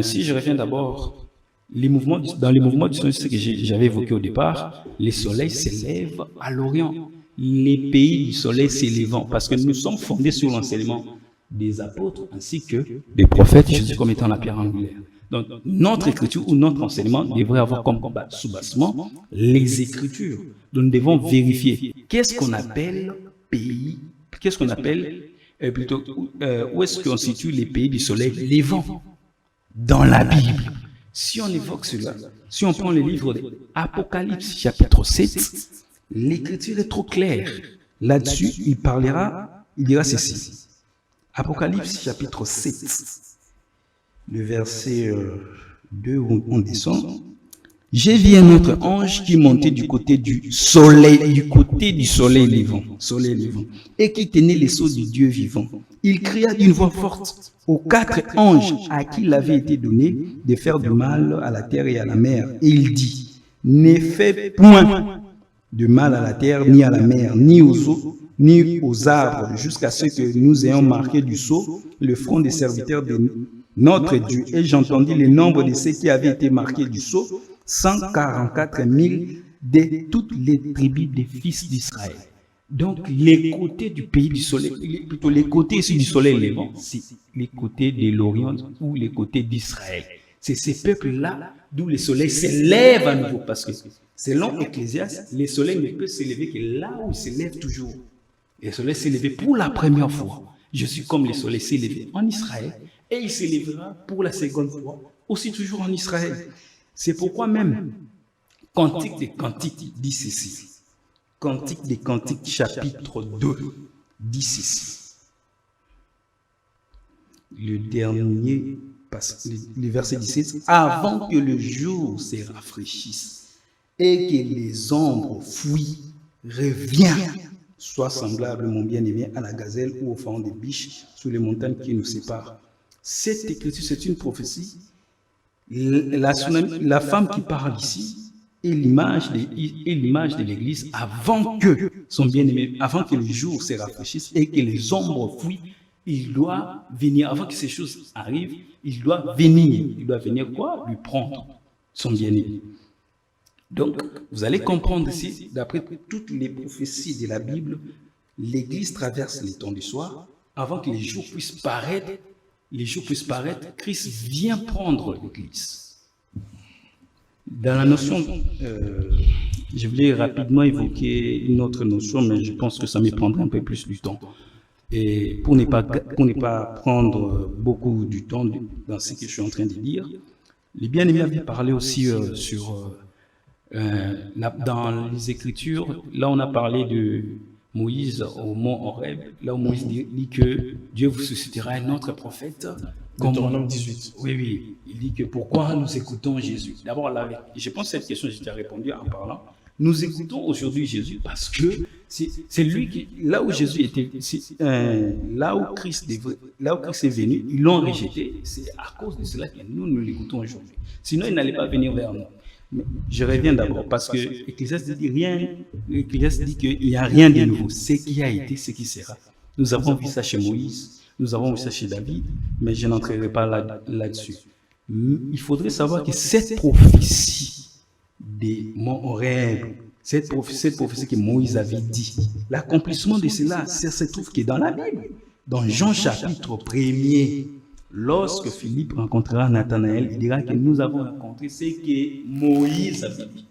Si je reviens d'abord, dans les mouvements du soleil, ce que j'avais évoqué au départ, les soleils s'élèvent à l'Orient. Les pays du soleil s'élèvent, parce que nous sommes fondés sur l'enseignement des apôtres ainsi que des prophètes, Jésus comme étant la pierre angulaire. Donc, notre écriture ou notre enseignement devrait avoir comme sous-bassement les écritures. Donc, nous devons vérifier qu'est-ce qu'on appelle pays, qu'est-ce qu'on appelle plutôt, où est-ce qu'on situe les pays du soleil levant dans la Bible. Si on évoque cela, si on prend le livre d'Apocalypse, chapitre 7, l'écriture est trop claire. Là-dessus, il dira ceci. Apocalypse, chapitre 7. Le verset 2, on descend. J'ai vu un autre ange qui montait du côté du soleil levant, et qui tenait les sceaux du Dieu vivant. Il cria d'une voix forte aux 4 anges à qui il avait été donné de faire du mal à la terre et à la mer. Et il dit, ne fais point de mal à la terre, ni à la mer, ni aux eaux, ni aux arbres, jusqu'à ce que nous ayons marqué du sceau le front des serviteurs de notre Dieu. Et j'entendis le nombre de ceux qui avaient été marqués du sceau, 144 000 de toutes les tribus des fils d'Israël. Donc, les côtés du pays du soleil, plutôt les côtés ici du soleil levant, c'est les côtés de l'Orient ou les côtés d'Israël. C'est ces peuples-là d'où le soleil s'élève à nouveau, parce que selon Ecclésiaste, le soleil ne peut s'élever que là où il s'élève toujours. Et le soleil s'est levé pour la première fois. Je suis comme le soleil s'est levé en Israël, et il s'élèvera pour la seconde fois, aussi toujours en Israël. C'est pourquoi même, Cantique des Cantiques dit ceci. Cantique des Cantiques, chapitre 2, dit ceci. Le dernier, le verset 17. Avant que le jour se rafraîchisse et que les ombres fuient, reviens. Sois semblable, mon bien-aimé, à la gazelle ou au faon des biches sur les montagnes qui nous séparent. Cette écriture, c'est une prophétie. La femme qui parle ici est l'image de l'Église avant que son bien-aimé, avant que le jour se rafraîchisse et que les ombres fuient. Il doit venir, avant que ces choses arrivent, il doit venir. Il doit venir quoi? Lui prendre son bien-aimé. Donc, vous allez comprendre ici, d'après toutes les prophéties de la Bible, l'Église traverse les temps du soir. Avant que les jours puissent paraître, Christ vient prendre l'Église. Dans la notion, je voulais rapidement évoquer une autre notion, mais je pense que ça me prendrait un peu plus du temps. Et pour ne pas prendre beaucoup du temps dans ce que je suis en train de dire, les bien-aimés avaient parlé aussi dans les Écritures, là on a parlé de Moïse au mont Horeb, là où Moïse dit que Dieu vous suscitera un autre prophète. Deutéronome 18. Oui, il dit que pourquoi nous écoutons Jésus. D'abord, je pense que cette question, j'ai déjà répondu en parlant. Nous écoutons aujourd'hui Jésus parce que c'est lui qui, là où Jésus était, là où Christ est venu, ils l'ont rejeté. C'est à cause de cela que nous l'écoutons aujourd'hui. Sinon, il n'allait pas venir vers nous. Mais je reviens d'abord parce que Ecclésiaste dit qu'il n'y a rien de nouveau. Ce qui a été, ce qui sera. Nous avons vu ça chez Moïse, nous avons vu ça chez David, mais je n'entrerai pas là-dessus. Il faudrait savoir que cette prophétie des Moréens, cette prophétie que Moïse avait dit, l'accomplissement de cela, ça se trouve que dans la Bible, dans Jean chapitre 1er, lorsque Philippe rencontrera Nathanaël, il dira que nous avons rencontré ce que Moïse avait dit.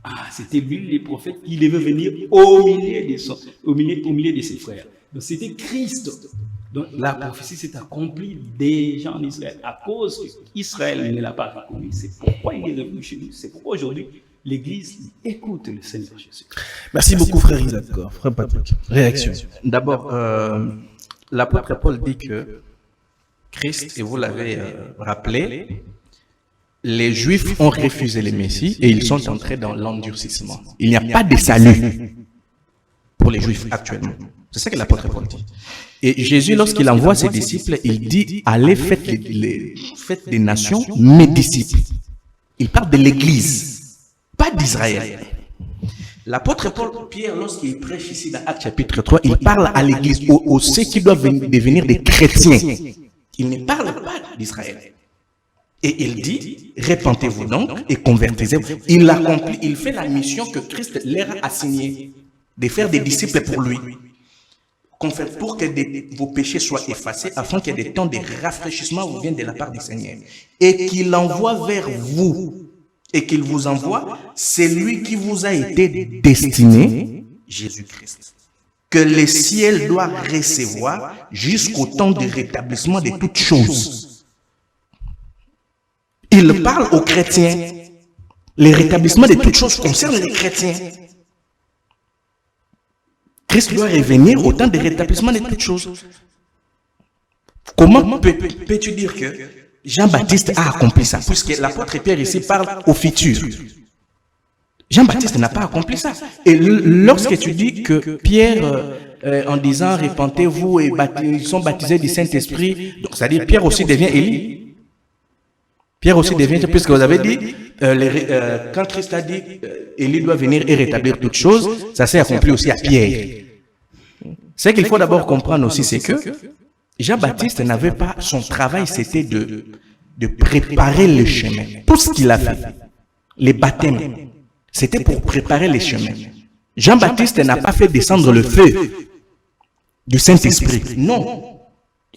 Ah, c'était lui, le prophète, qui devait venir au milieu de ses frères. Donc c'était Christ. Donc la prophétie s'est accomplie déjà en Israël. À cause qu'Israël ne l'a pas reconnu. C'est pourquoi il est revenu chez nous. C'est pourquoi aujourd'hui, l'Église écoute le Seigneur Jésus. Merci beaucoup, frère Isaac. Frère Patrick. Réaction. D'abord, l'apôtre Paul dit que Christ, et vous l'avez rappelé, les Juifs ont refusé le Messie et ils sont entrés dans l'endurcissement. Il n'y a pas de salut pour les Juifs actuellement. C'est ça que l'apôtre Paul dit. Et Jésus, lorsqu'il envoie ses disciples, il dit « Allez, faites des nations mes disciples ». Il parle de l'Église, pas d'Israël. L'apôtre Pierre, lorsqu'il prêche ici dans Actes chapitre 3, il parle à l'Église, aux ceux qui doivent devenir des chrétiens. Il ne parle pas d'Israël. Et il dit, répentez-vous donc et convertissez-vous. Il fait la mission que Christ leur a assignée, de faire des disciples pour lui, pour que vos péchés soient effacés, afin que des temps de rafraîchissement vous viennent de la part du Seigneur. Et qu'il envoie vers vous, et qu'il vous envoie, c'est lui qui vous a été destiné, Jésus-Christ, que le ciel doit recevoir jusqu'au temps du rétablissement de toutes choses. Il parle aux chrétiens. Le rétablissement de toutes choses concerne les chrétiens. Christ doit revenir au temps du rétablissement de toutes choses. Comment peux-tu dire que Jean-Baptiste a accompli ça? Puisque l'apôtre Pierre ici parle au futur. Jean-Baptiste n'a pas accompli ça. Et lorsque tu dis que Pierre, en disant repentez-vous et ils sont baptisés du Saint-Esprit, donc c'est-à-dire Pierre aussi devient Élie. Pierre aussi devient, puisque vous avez dit, quand Christ a dit Élie doit venir et rétablir toutes choses, ça s'est accompli aussi à Pierre. Ce qu'il faut d'abord comprendre aussi, c'est que Jean-Baptiste n'avait pas, son travail c'était de préparer le chemin. Tout ce qu'il a fait, les baptêmes, c'était pour préparer les chemins. Jean-Baptiste n'a pas fait descendre le feu du Saint-Esprit. Non.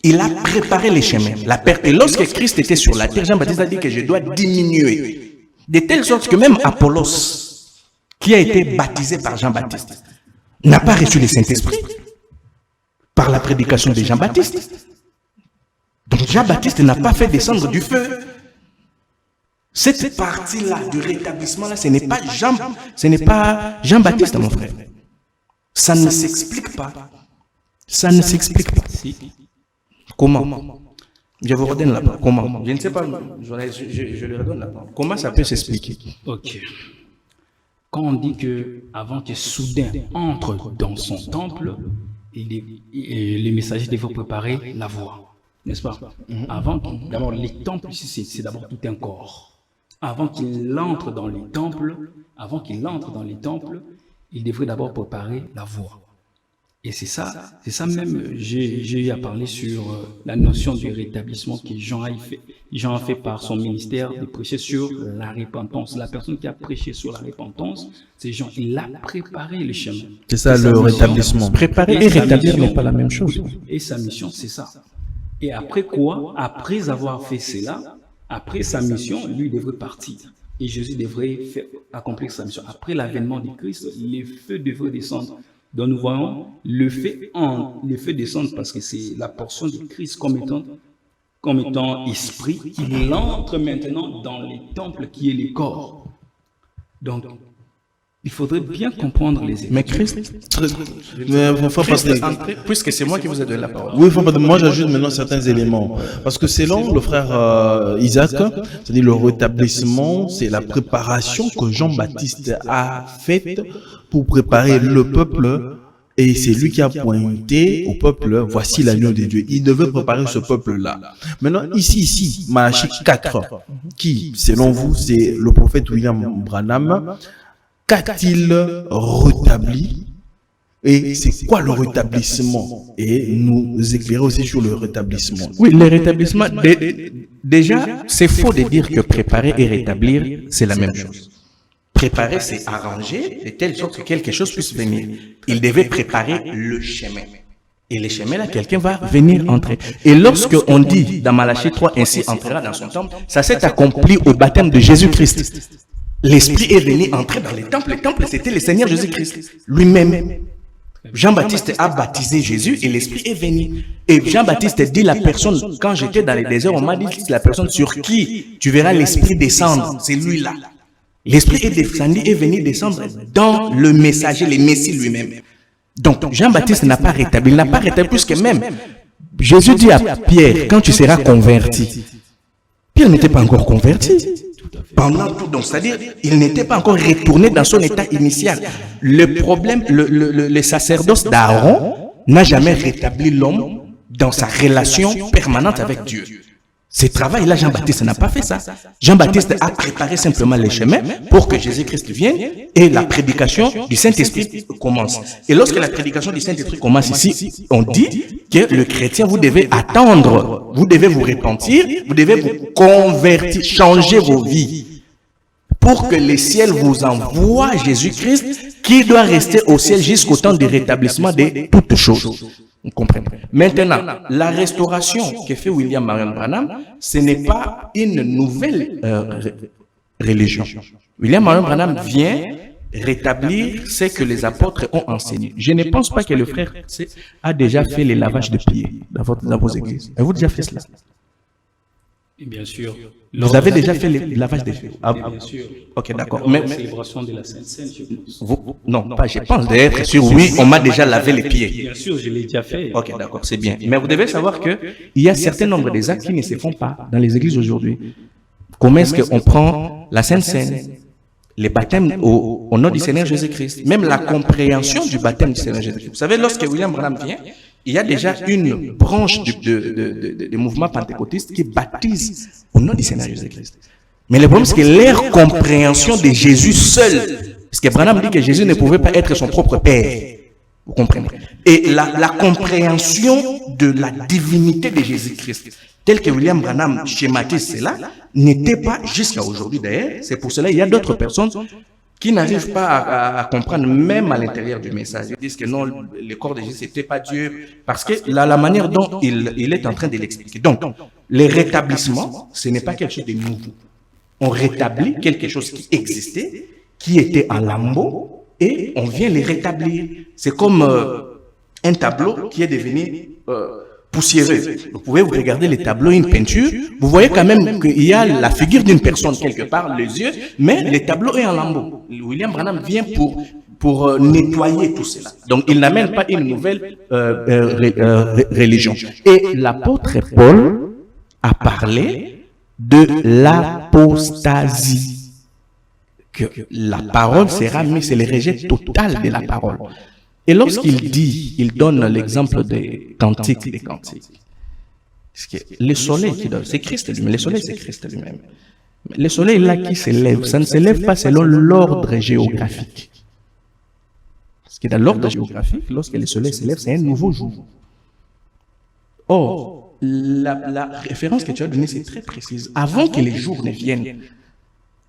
Il a préparé les chemins. Et lorsque Christ était sur la terre, Jean-Baptiste a dit que je dois diminuer. De telle sorte que même Apollos, qui a été baptisé par Jean-Baptiste, n'a pas reçu le Saint-Esprit par la prédication de Jean-Baptiste. Donc Jean-Baptiste n'a pas fait descendre du feu. Cette partie-là du rétablissement-là, ce n'est pas Jean-Baptiste, mon frère. Ça ne s'explique pas. Ça ne s'explique pas. Comment? Je vous redonne la parole. Comment? Je ne sais pas, je lui redonne la parole. Comment ça peut s'expliquer? Ok. Quand on dit que avant que soudain entre dans son temple, les messagers devaient préparer la voie, n'est-ce pas? Avant, d'abord, les temples ici, c'est d'abord tout un corps. Avant qu'il entre dans les temples, il devrait d'abord préparer la voie. Et c'est ça même, j'ai eu à parler sur la notion du rétablissement que Jean a fait par son ministère de prêcher sur la repentance. La personne qui a prêché sur la repentance, c'est Jean. Il a préparé le chemin. C'est ça le rétablissement. Préparer et rétablir n'est pas la même chose. Et sa mission, c'est ça. Et après quoi? Après avoir fait cela, après sa mission, lui devrait partir. Et Jésus devrait accomplir sa mission. Après l'avènement du Christ, les feux devraient descendre. Donc nous voyons le feu descendre parce que c'est la portion de Christ comme étant esprit. Il entre maintenant dans les temples qui est le corps. Donc il faudrait bien comprendre les événements. Mais Christ est entré, puisque c'est moi qui vous ai donné la parole. Oui, moi j'ajoute maintenant certains éléments. Parce que selon le frère Isaac, c'est-à-dire le rétablissement, c'est la préparation que Jean-Baptiste a faite pour préparer le peuple Et c'est lui qui a pointé au peuple, voici l'agneau de Dieu. Il devait préparer ce peuple-là. Maintenant, ici, Malachie 4, qui, selon vous, c'est le prophète William Branham, qu'a-t-il rétabli? Et c'est quoi le rétablissement? Et nous éclairer aussi sur le rétablissement. Oui, le rétablissement, déjà, c'est faux de dire que préparer et rétablir, c'est la même chose. Préparer, c'est arranger de telle sorte que quelque chose puisse venir. Il devait préparer le chemin. Et le chemin là, quelqu'un va venir entrer. Et lorsque on dit dans Malachie 3, ainsi entrera dans son temple, ça s'est accompli au baptême de Jésus-Christ. L'Esprit est venu entrer dans les temples. Le temple, c'était le Seigneur Jésus-Christ lui-même. Jean-Baptiste a baptisé Jésus et l'Esprit est venu. Et Jean-Baptiste dit la personne, quand j'étais dans les déserts, on m'a dit la personne sur qui tu verras l'Esprit descendre, c'est lui-là. L'Esprit est descendu et venu descendre dans le messager, le Messie lui-même. Donc, Jean-Baptiste n'a pas rétabli, il n'a pas rétabli puisque même Jésus dit à Pierre, quand tu seras converti, Pierre n'était pas encore converti. Pendant tout, donc, c'est-à-dire, il n'était pas encore retourné dans son état initial. Le problème, le sacerdoce d'Aaron n'a jamais rétabli l'homme dans sa relation permanente avec Dieu. Ce travail-là, Jean-Baptiste n'a pas fait ça. Jean-Baptiste a préparé simplement les chemins pour que Jésus-Christ vienne et la prédication du Saint-Esprit commence. Et lorsque la prédication du Saint-Esprit commence ici, on dit que le chrétien, vous devez attendre, vous devez vous repentir, vous devez vous convertir, changer vos vies pour que le ciel vous envoie Jésus-Christ qui doit rester au ciel jusqu'au temps du rétablissement de toutes choses. Vous comprenez? Maintenant, la restauration que fait William Marion Branham, ce n'est pas une nouvelle religion. William Marion Branham vient rétablir ce que les apôtres ont enseigné. Je ne pense pas que le frère a déjà fait les lavages de pieds dans vos églises. Avez-vous déjà fait cela? Et bien sûr. Vous avez déjà fait les lavages des pieds? Ah, bien sûr. Ok, d'accord. Mais la célébration de la Sainte Seine, je pense. Non, pas je pense d'être sûr. Oui, on m'a déjà lavé les pieds. Bien sûr, je l'ai déjà fait. Ok, d'accord, c'est bien. Mais vous devez savoir qu'il y a un certain nombre des actes qui ne se font pas dans les églises aujourd'hui. Comment est-ce qu'on prend la Sainte Seine, les baptêmes au nom du Seigneur Jésus-Christ, même la compréhension du baptême du Seigneur Jésus-Christ. Vous savez, lorsque William Branham vient, il y a déjà une branche du mouvement pentecôtiste qui baptise au nom du Seigneur Jésus-Christ. Mais le problème, c'est que leur compréhension de Jésus seul, parce que Branham dit que Jésus ne pouvait pas être son propre Père. Vous comprenez? Et la compréhension de la divinité de Jésus-Christ, telle que William Branham schématise cela, n'était pas jusqu'à aujourd'hui d'ailleurs. C'est pour cela qu'il y a d'autres personnes qui n'arrivent pas à comprendre, même à l'intérieur du message. Ils disent que non, le corps de Jésus n'était pas Dieu, parce que la manière dont il est en train de l'expliquer. Donc, le rétablissement, ce n'est pas quelque chose de nouveau. On rétablit quelque chose qui existait, qui était en lambeaux, et on vient les rétablir. C'est comme un tableau qui est devenu poussiéreux. Vous pouvez vous regarder les tableaux, une peinture, vous voyez quand même qu'il y a la figure d'une personne quelque part, les yeux, mais le tableau est en lambeaux. William Branham vient pour nettoyer tout cela. Donc il n'amène pas une nouvelle religion. Et l'apôtre Paul a parlé de l'apostasie. Que la parole sera mise, c'est le rejet total de la parole. Et lorsqu'il dit, il donne l'exemple des cantiques, le soleil qui donne, c'est Christ lui-même. Le soleil, c'est Christ lui-même. Le soleil là qui s'élève, ça ne s'élève pas selon l'ordre géographique. Parce que dans l'ordre géographique, lorsque le soleil s'élève, c'est un nouveau jour. Or, la référence que tu as donnée, c'est très précise. Avant que les jours ne viennent,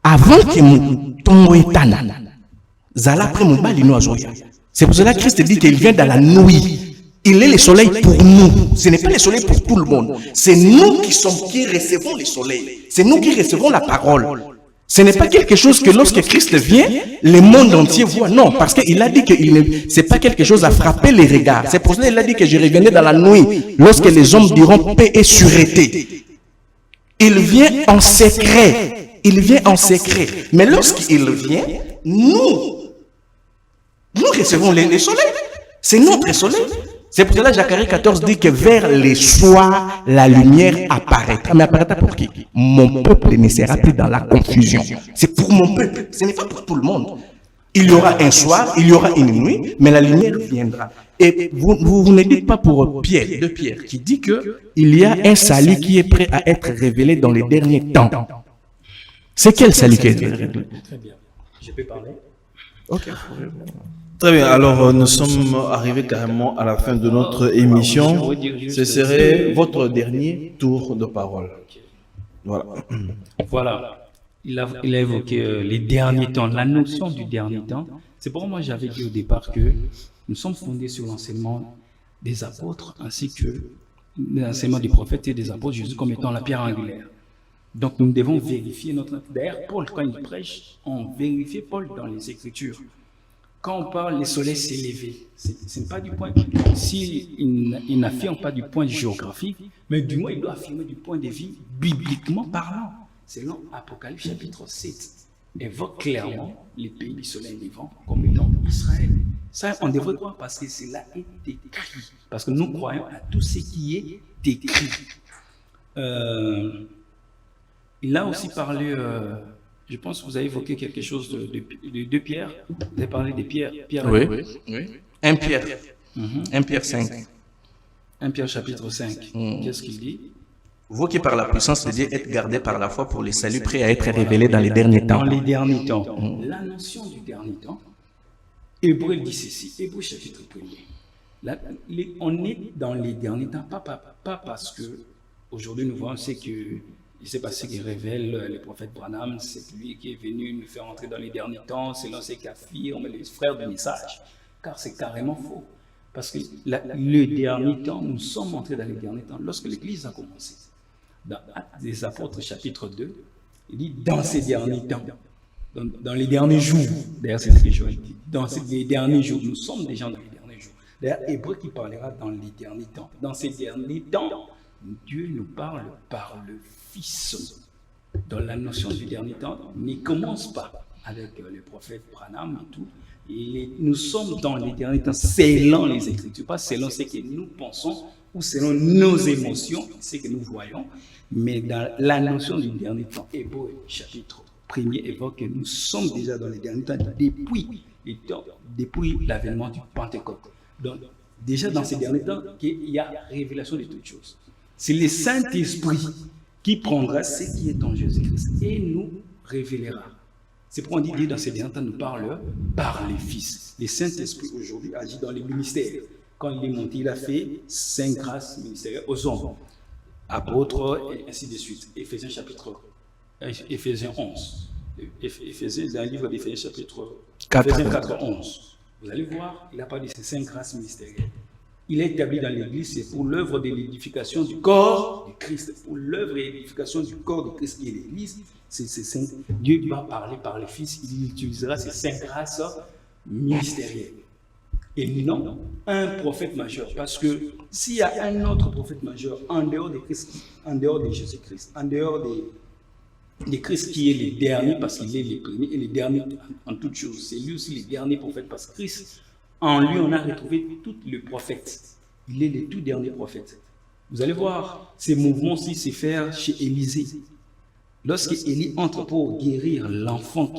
avant que ton étana, Zala après mon balino azoya. C'est pour cela que Christ dit qu'il vient dans la nuit. Il est le soleil pour nous. Ce n'est pas le soleil pour tout le monde. C'est nous qui recevons le soleil. C'est nous qui recevons la parole. Ce n'est pas quelque chose que lorsque Christ vient, le monde entier voit. Non, parce qu'il a dit que ce n'est pas quelque chose à frapper les regards. C'est pour cela qu'il a dit que je reviendrai dans la nuit, lorsque les hommes diront paix et sûreté. Il vient en secret. Il vient en secret. Mais lorsqu'il vient, nous recevons le soleil. C'est notre soleil. C'est pour cela que Zacharie 14 dit que vers les soirs, la lumière apparaîtra. Mais apparaîtra pour qui? Mon peuple ne sera plus dans la confusion. C'est pour mon peuple. Ce n'est pas pour tout le monde. Il y aura un soir, il y aura une nuit, mais la lumière viendra. Et vous ne dites pas pour Pierre, de Pierre, qui dit que il y a un salut qui est prêt à être révélé dans les derniers temps. C'est quel salut qui est révélé? Très bien. Je peux parler? Ok. Très bien, alors nous sommes arrivés carrément à la fin de notre émission. Ce serait votre dernier tour de parole. Voilà. Voilà. Il a évoqué les derniers temps, la notion du dernier temps. C'est pourquoi moi j'avais dit au départ que nous sommes fondés sur l'enseignement des apôtres ainsi que l'enseignement des prophètes et des apôtres, Jésus comme étant la pierre angulaire. Donc nous devons vérifier notre... D'ailleurs, Paul, quand il prêche, on vérifie Paul dans les Écritures. Quand on parle, le soleil s'est levé. Ce n'est pas du point... Il n'affirme pas du point géographique, mais du moins il doit affirmer du point de vue bibliquement parlant. Selon Apocalypse chapitre 7, évoque clairement les pays du soleil levant comme étant Israël. Ça, on devrait croire parce que cela est écrit. Parce que nous croyons à tout ce qui est écrit. Il a aussi parlé, je pense que vous avez évoqué quelque chose de Pierre. Vous avez parlé de Pierre. Oui. 1 Pierre. 1 Pierre 5. 1 Pierre chapitre 5. Qu'est-ce qu'il dit? Vous qui par la puissance de Dieu êtes gardés par la foi pour les saluts prêts à être révélés dans les derniers temps. Dans les derniers temps. La notion du dernier temps, Hébreu dit ceci, Hébreu chapitre 1er. On est dans les derniers temps, pas parce que aujourd'hui nous voyons ce que il s'est passé qui révèle le prophète Branham, c'est lui qui est venu nous faire entrer dans les derniers temps, selon ce qu'affirment les frères du message. Car c'est carrément faux. Parce que le dernier temps, nous sommes entrés dans les derniers temps lorsque l'Église a commencé. Dans Actes des Apôtres, chapitre 2, il dit dans ces derniers temps, dans les derniers jours. D'ailleurs, c'est ce que Joël dit. Dans les derniers jours, nous sommes déjà dans les derniers jours. D'ailleurs, Hébreu qui parlera dans les derniers temps. Dans ces derniers temps, Dieu nous parle par le Fils. Dans la notion du dernier temps, ne commence pas avec le prophète Branham et tout. Nous sommes dans les derniers temps selon les Écritures, pas selon ce que nous pensons ou selon nos émotions, ce que nous voyons, mais dans la notion du dernier temps. Hébreu chapitre 1er évoque que nous sommes déjà dans les derniers temps depuis l'avènement du Pentecôte. Donc, déjà dans ces derniers temps, il y a révélation de toutes choses. C'est le Saint-Esprit qui prendra ce qui est en Jésus-Christ et nous révélera. C'est pourquoi on dit Dieu dans ces derniers temps nous parle par les fils. Le Saint-Esprit aujourd'hui agit dans les ministères. Quand il est monté, il a fait 5 grâces ministérielles aux hommes, apôtres et ainsi de suite. Éphésiens 11. Dans le livre d'Éphésiens chapitre 4, 11. Vous allez voir, il a parlé de ces 5 grâces ministérielles. Il est établi dans l'Église, c'est pour l'œuvre de l'édification du corps de Christ. Pour l'œuvre et l'édification du corps de Christ qui est l'Église, Dieu va parler par le Fils, il utilisera ces 5 grâces ministérielles. Et non un prophète majeur. Parce que s'il y a un autre prophète majeur en dehors de Christ, en dehors de Jésus-Christ, en dehors de Christ qui est le dernier, parce qu'il est le premier et le dernier en toutes choses, c'est lui aussi le dernier prophète, parce que Christ, en lui, on a retrouvé tous les prophètes. Il est le tout dernier prophète. Vous allez voir ces mouvements-ci se faire chez Élisée. Lorsque Élie entre pour guérir l'enfant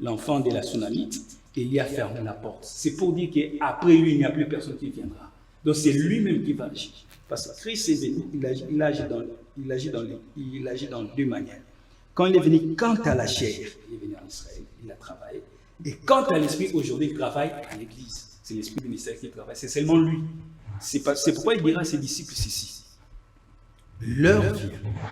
l'enfant de la Sunamite, Élie a fermé la porte. C'est pour dire qu'après lui, il n'y a plus personne qui viendra. Donc c'est lui-même qui va agir. Parce que Christ est venu, il agit dans 2 manières. Quand il est venu, quant à la chair, il est venu en Israël, il a travaillé. Et quant à l'esprit, aujourd'hui, il travaille à l'église. C'est l'esprit du mystère qui travaille. C'est seulement lui. C'est pourquoi il dira à ses disciples ceci. L'heure vient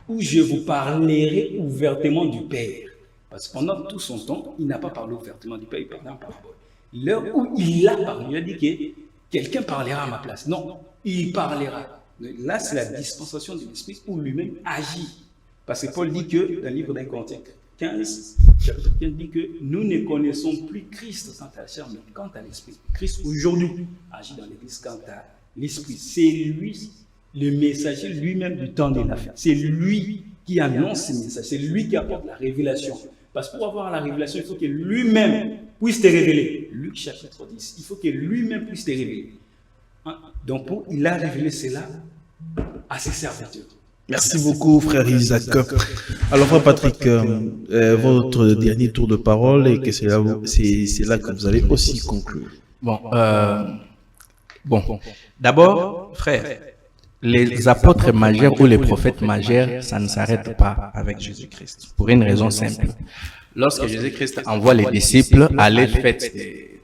où je vous parlerai ouvertement du Père. Parce que pendant tout son temps, il n'a pas parlé ouvertement du Père, il parlait en parabole. L'heure où il a parlé, il a dit que quelqu'un parlera à ma place. Non, il parlera. Là, c'est la dispensation de l'esprit où lui-même agit. Parce que Paul dit que, dans le livre d'un Corinthiens 15, chapitre 15, dit que nous ne connaissons plus Christ quant à la chair, mais quant à l'esprit. Christ, aujourd'hui, agit dans l'église quant à l'esprit. C'est lui, le messager lui-même du temps de la fin. C'est lui qui annonce ce message. C'est lui qui apporte la révélation. Parce que pour avoir la révélation, il faut que lui-même puisse te révéler. Luc chapitre 10, il faut que lui-même puisse te révéler. Donc, il a révélé cela à ses serviteurs. Merci beaucoup, frère Isaac. Alors, frère Patrick, votre dernier tour de parole et que c'est là que vous allez aussi conclure. Bon, d'abord, frère, les apôtres majeurs ou les prophètes majeurs, ça ne s'arrête pas avec Jésus-Christ. Pour une raison simple. Lorsque Jésus-Christ envoie les disciples aller faire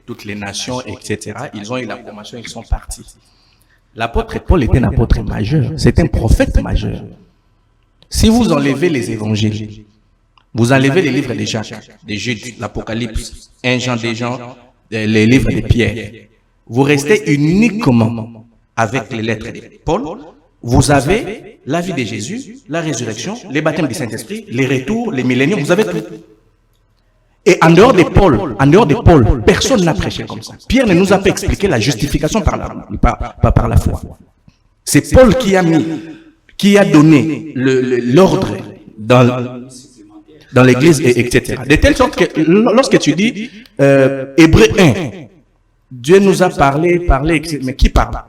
toutes les nations, etc., ils ont eu la formation, ils sont partis. L'apôtre Paul était un apôtre majeur, c'est un prophète majeur. Si vous enlevez les évangiles, vous enlevez les livres de Jacques, de Jude, l'Apocalypse, 1 Jean, 2 Jean, les livres de Pierre, vous restez uniquement avec les lettres de Paul. Vous avez la vie de Jésus, la résurrection, les baptêmes du Saint-Esprit, les retours, les milléniums, vous avez tout. Et en dehors de Paul, personne n'a prêché comme ça. Pierre ne nous a pas expliqué la justification pas par la foi. C'est Paul qui a donné l'ordre dans l'église, etc. De telle sorte que lorsque tu dis Hébreux 1, Dieu nous a parlé, etc. Mais qui parle?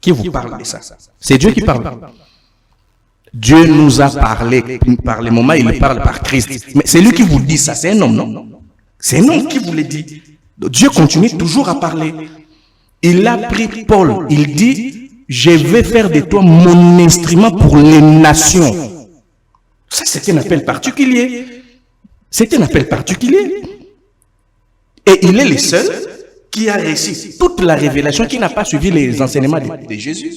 Qui vous parle de ça? C'est Dieu qui parle. Dieu nous a parlé par les moments, il parle par Christ. Mais c'est lui qui vous dit ça, c'est un homme, non? C'est un homme qui vous le dit. Dieu continue toujours à parler. Il a pris Paul, il dit, je vais faire de toi mon instrument pour les nations. Ça, c'est un appel particulier. C'est un appel particulier. Et il est le seul qui a réussi toute la révélation, qui n'a pas suivi les enseignements de Jésus.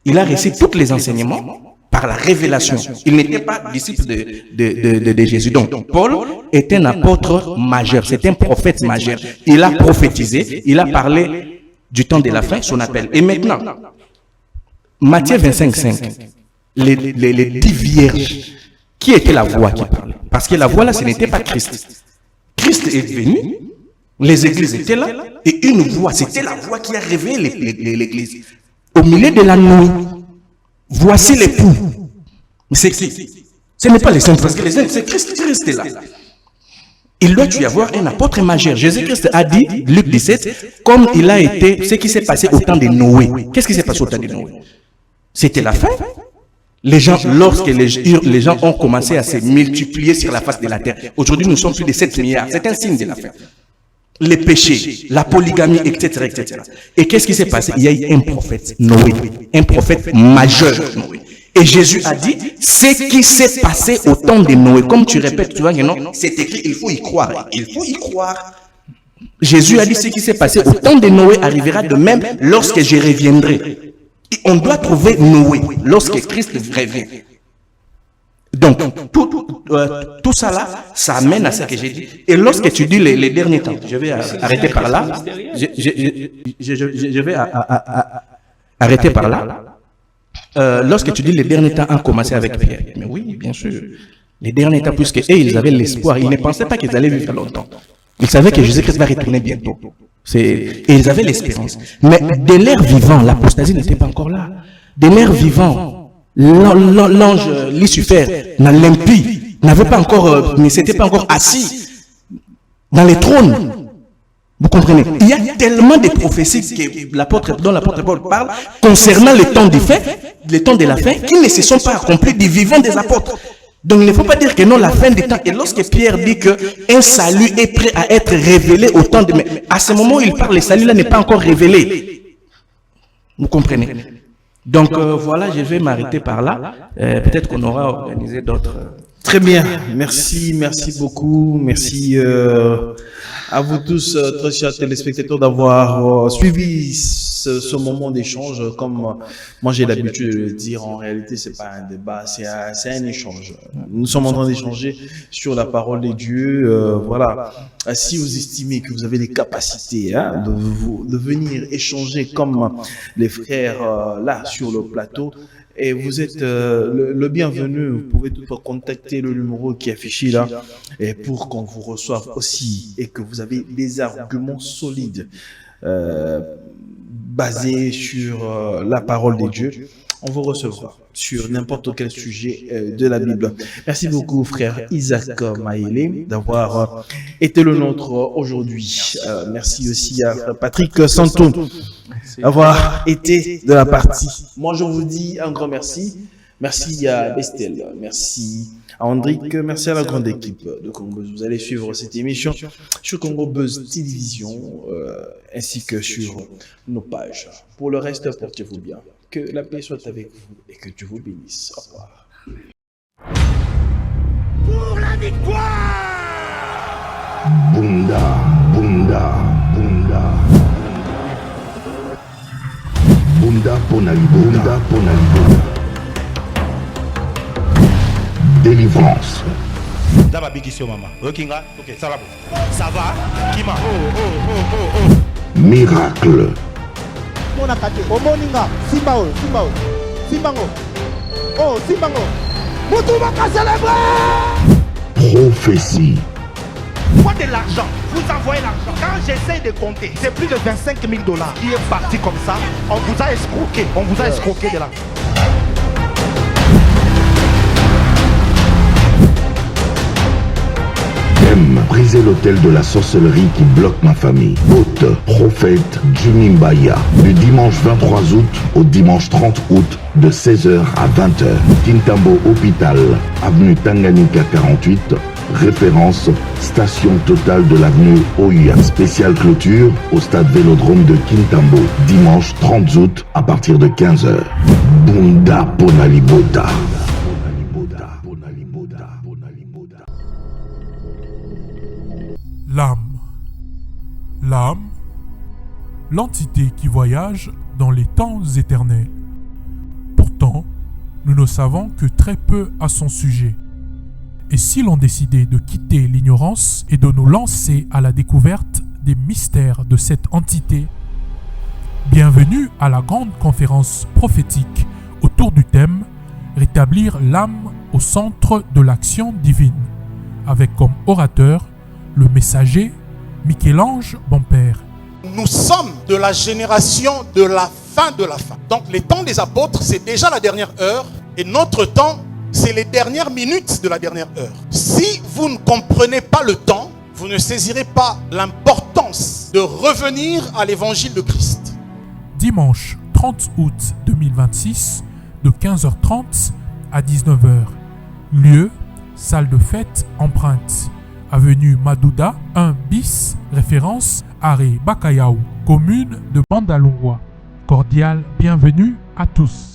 Il a réussi tous les enseignements par la révélation. Il n'était pas disciple de Jésus. Donc, Paul est un apôtre majeur, c'est un prophète majeur. Il a prophétisé, il a parlé du temps de la fin, son appel. Et maintenant, Matthieu 25:5, les 10 vierges, qui était la voix qui parlait? Parce que la voix là, ce n'était pas Christ. Christ est venu, les églises étaient là, et une voix, c'était la voix qui a réveillé l'église. Au milieu de la nuit, voici l'époux. Mais c'est qui? Ce n'est pas les saints, parce que les saints, c'est Christ qui est là. Il doit y avoir un apôtre majeur. Jésus-Christ a dit, Luc 17, comme il a été, ce qui s'est passé au temps de Noé. Qu'est-ce qui s'est passé au temps de Noé? C'était la fin. Les gens, lorsque les gens ont commencé à se multiplier sur la face de la terre, aujourd'hui nous sommes plus de 7 milliards. C'est un signe de la fin. Les péchés, la polygamie, etc., etc. Et qu'est-ce qui s'est passé? Il y a eu un prophète, Noé, un prophète majeur, Noé. Et Jésus a dit, ce qui s'est passé au temps de Noé, comme tu répètes, tu vois que non, c'est écrit, il faut y croire. Il faut y croire. Jésus a dit, ce qui s'est passé au temps de Noé arrivera de même lorsque je reviendrai. Et on doit trouver Noé lorsque Christ revient. Donc, tout ça là, ça amène à ce que j'ai dit. Et lorsque tu dis les derniers temps, je vais arrêter par là. Je vais arrêter par là. Lorsque tu dis les derniers temps ont commencé avec Pierre. Mais oui, bien sûr. Les derniers temps, puisque eux, ils avaient l'espoir. Ils ne pensaient pas qu'ils allaient vivre longtemps. Ils savaient que Jésus-Christ va retourner bientôt. Et ils avaient l'espérance. Mais de l'air vivant, l'apostasie n'était pas encore là. De l'air vivant, l'ange Lucifer, l'impie, n'avait pas encore, ne s'était pas encore assis dans les trônes. Vous comprenez? Il y a tellement de prophéties dont l'apôtre Paul parle concernant les temps de la fin, qui ne se sont pas accomplis du vivant des apôtres. Donc il ne faut pas dire que non, la fin des temps. Et lorsque Pierre dit qu'un salut est prêt à être révélé au temps de... Mais à ce moment où il parle, le salut là n'est pas encore révélé. Vous comprenez? Donc voilà, je vais m'arrêter par là. Peut-être qu'on aura organisé d'autres... Très bien, merci beaucoup, merci à vous tous, très chers téléspectateurs, d'avoir suivi ce moment d'échange. Comme moi j'ai l'habitude de le dire, en réalité c'est pas un débat, c'est un échange. Nous sommes en train d'échanger sur la parole de Dieu. Voilà, si vous estimez que vous avez les capacités de venir échanger comme les frères là sur le plateau, et vous êtes le bienvenu. Vous pouvez toutefois contacter le numéro qui est affiché là, et pour qu'on vous reçoive aussi et que vous avez des arguments solides basés sur la parole de Dieu. On vous recevra sur n'importe quel sujet de la Bible. Merci beaucoup, frère Isaac Maélé, d'avoir été le nôtre aujourd'hui. Merci aussi à frère Patrick Santon d'avoir été de la partie. Moi, je vous dis un grand merci. Merci à Bestel, merci à Andrick, merci à la grande équipe de Congo Buzz. Vous allez suivre cette émission sur Congo Buzz Télévision ainsi que sur nos pages. Pour le reste, portez-vous bien. Que la paix soit avec vous et que Dieu vous bénisse. Au revoir. Pour la victoire! Bunda, Bunda, Bunda. Bunda Ponalibo, Bunda Ponalibo. Délivrance. D'abord, big issue, maman. Ok, ça va. Ça va? Kima. Miracle. Mona kate. Omoninga. Simbao. Simbango. Oh, Simbango. Moutouba ka célébrer! Prophétie. Quoi de l'argent? Vous envoyez l'argent. Quand j'essaye de compter, c'est plus de 25 000 dollars qui est parti comme ça. On vous a escroqué. On vous a escroqué de l'argent. Briser l'autel de la sorcellerie qui bloque ma famille. Hôte, prophète Jimmy Mbaya. Du dimanche 23 août au dimanche 30 août de 16h à 20h. Kintambo Hôpital, avenue Tanganyika 48. Référence, station totale de l'avenue Oya. Spéciale clôture au stade Vélodrome de Kintambo. Dimanche 30 août à partir de 15h. Bunda Ponaliboda. L'âme. L'âme, l'entité qui voyage dans les temps éternels. Pourtant, nous ne savons que très peu à son sujet. Et si l'on décidait de quitter l'ignorance et de nous lancer à la découverte des mystères de cette entité, bienvenue à la grande conférence prophétique autour du thème « Rétablir l'âme au centre de l'action divine » avec comme orateur le messager Michel-Ange Bompère. Nous sommes de la génération de la fin de la fin. Donc les temps des apôtres, c'est déjà la dernière heure. Et notre temps, c'est les dernières minutes de la dernière heure. Si vous ne comprenez pas le temps, vous ne saisirez pas l'importance de revenir à l'évangile de Christ. Dimanche 30 août 2026, de 15h30 à 19h. Lieu, salle de fête empreinte. Avenue Madouda, 1 bis, référence Arrêt Bakayaou, commune de Bandalungwa. Cordial bienvenue à tous.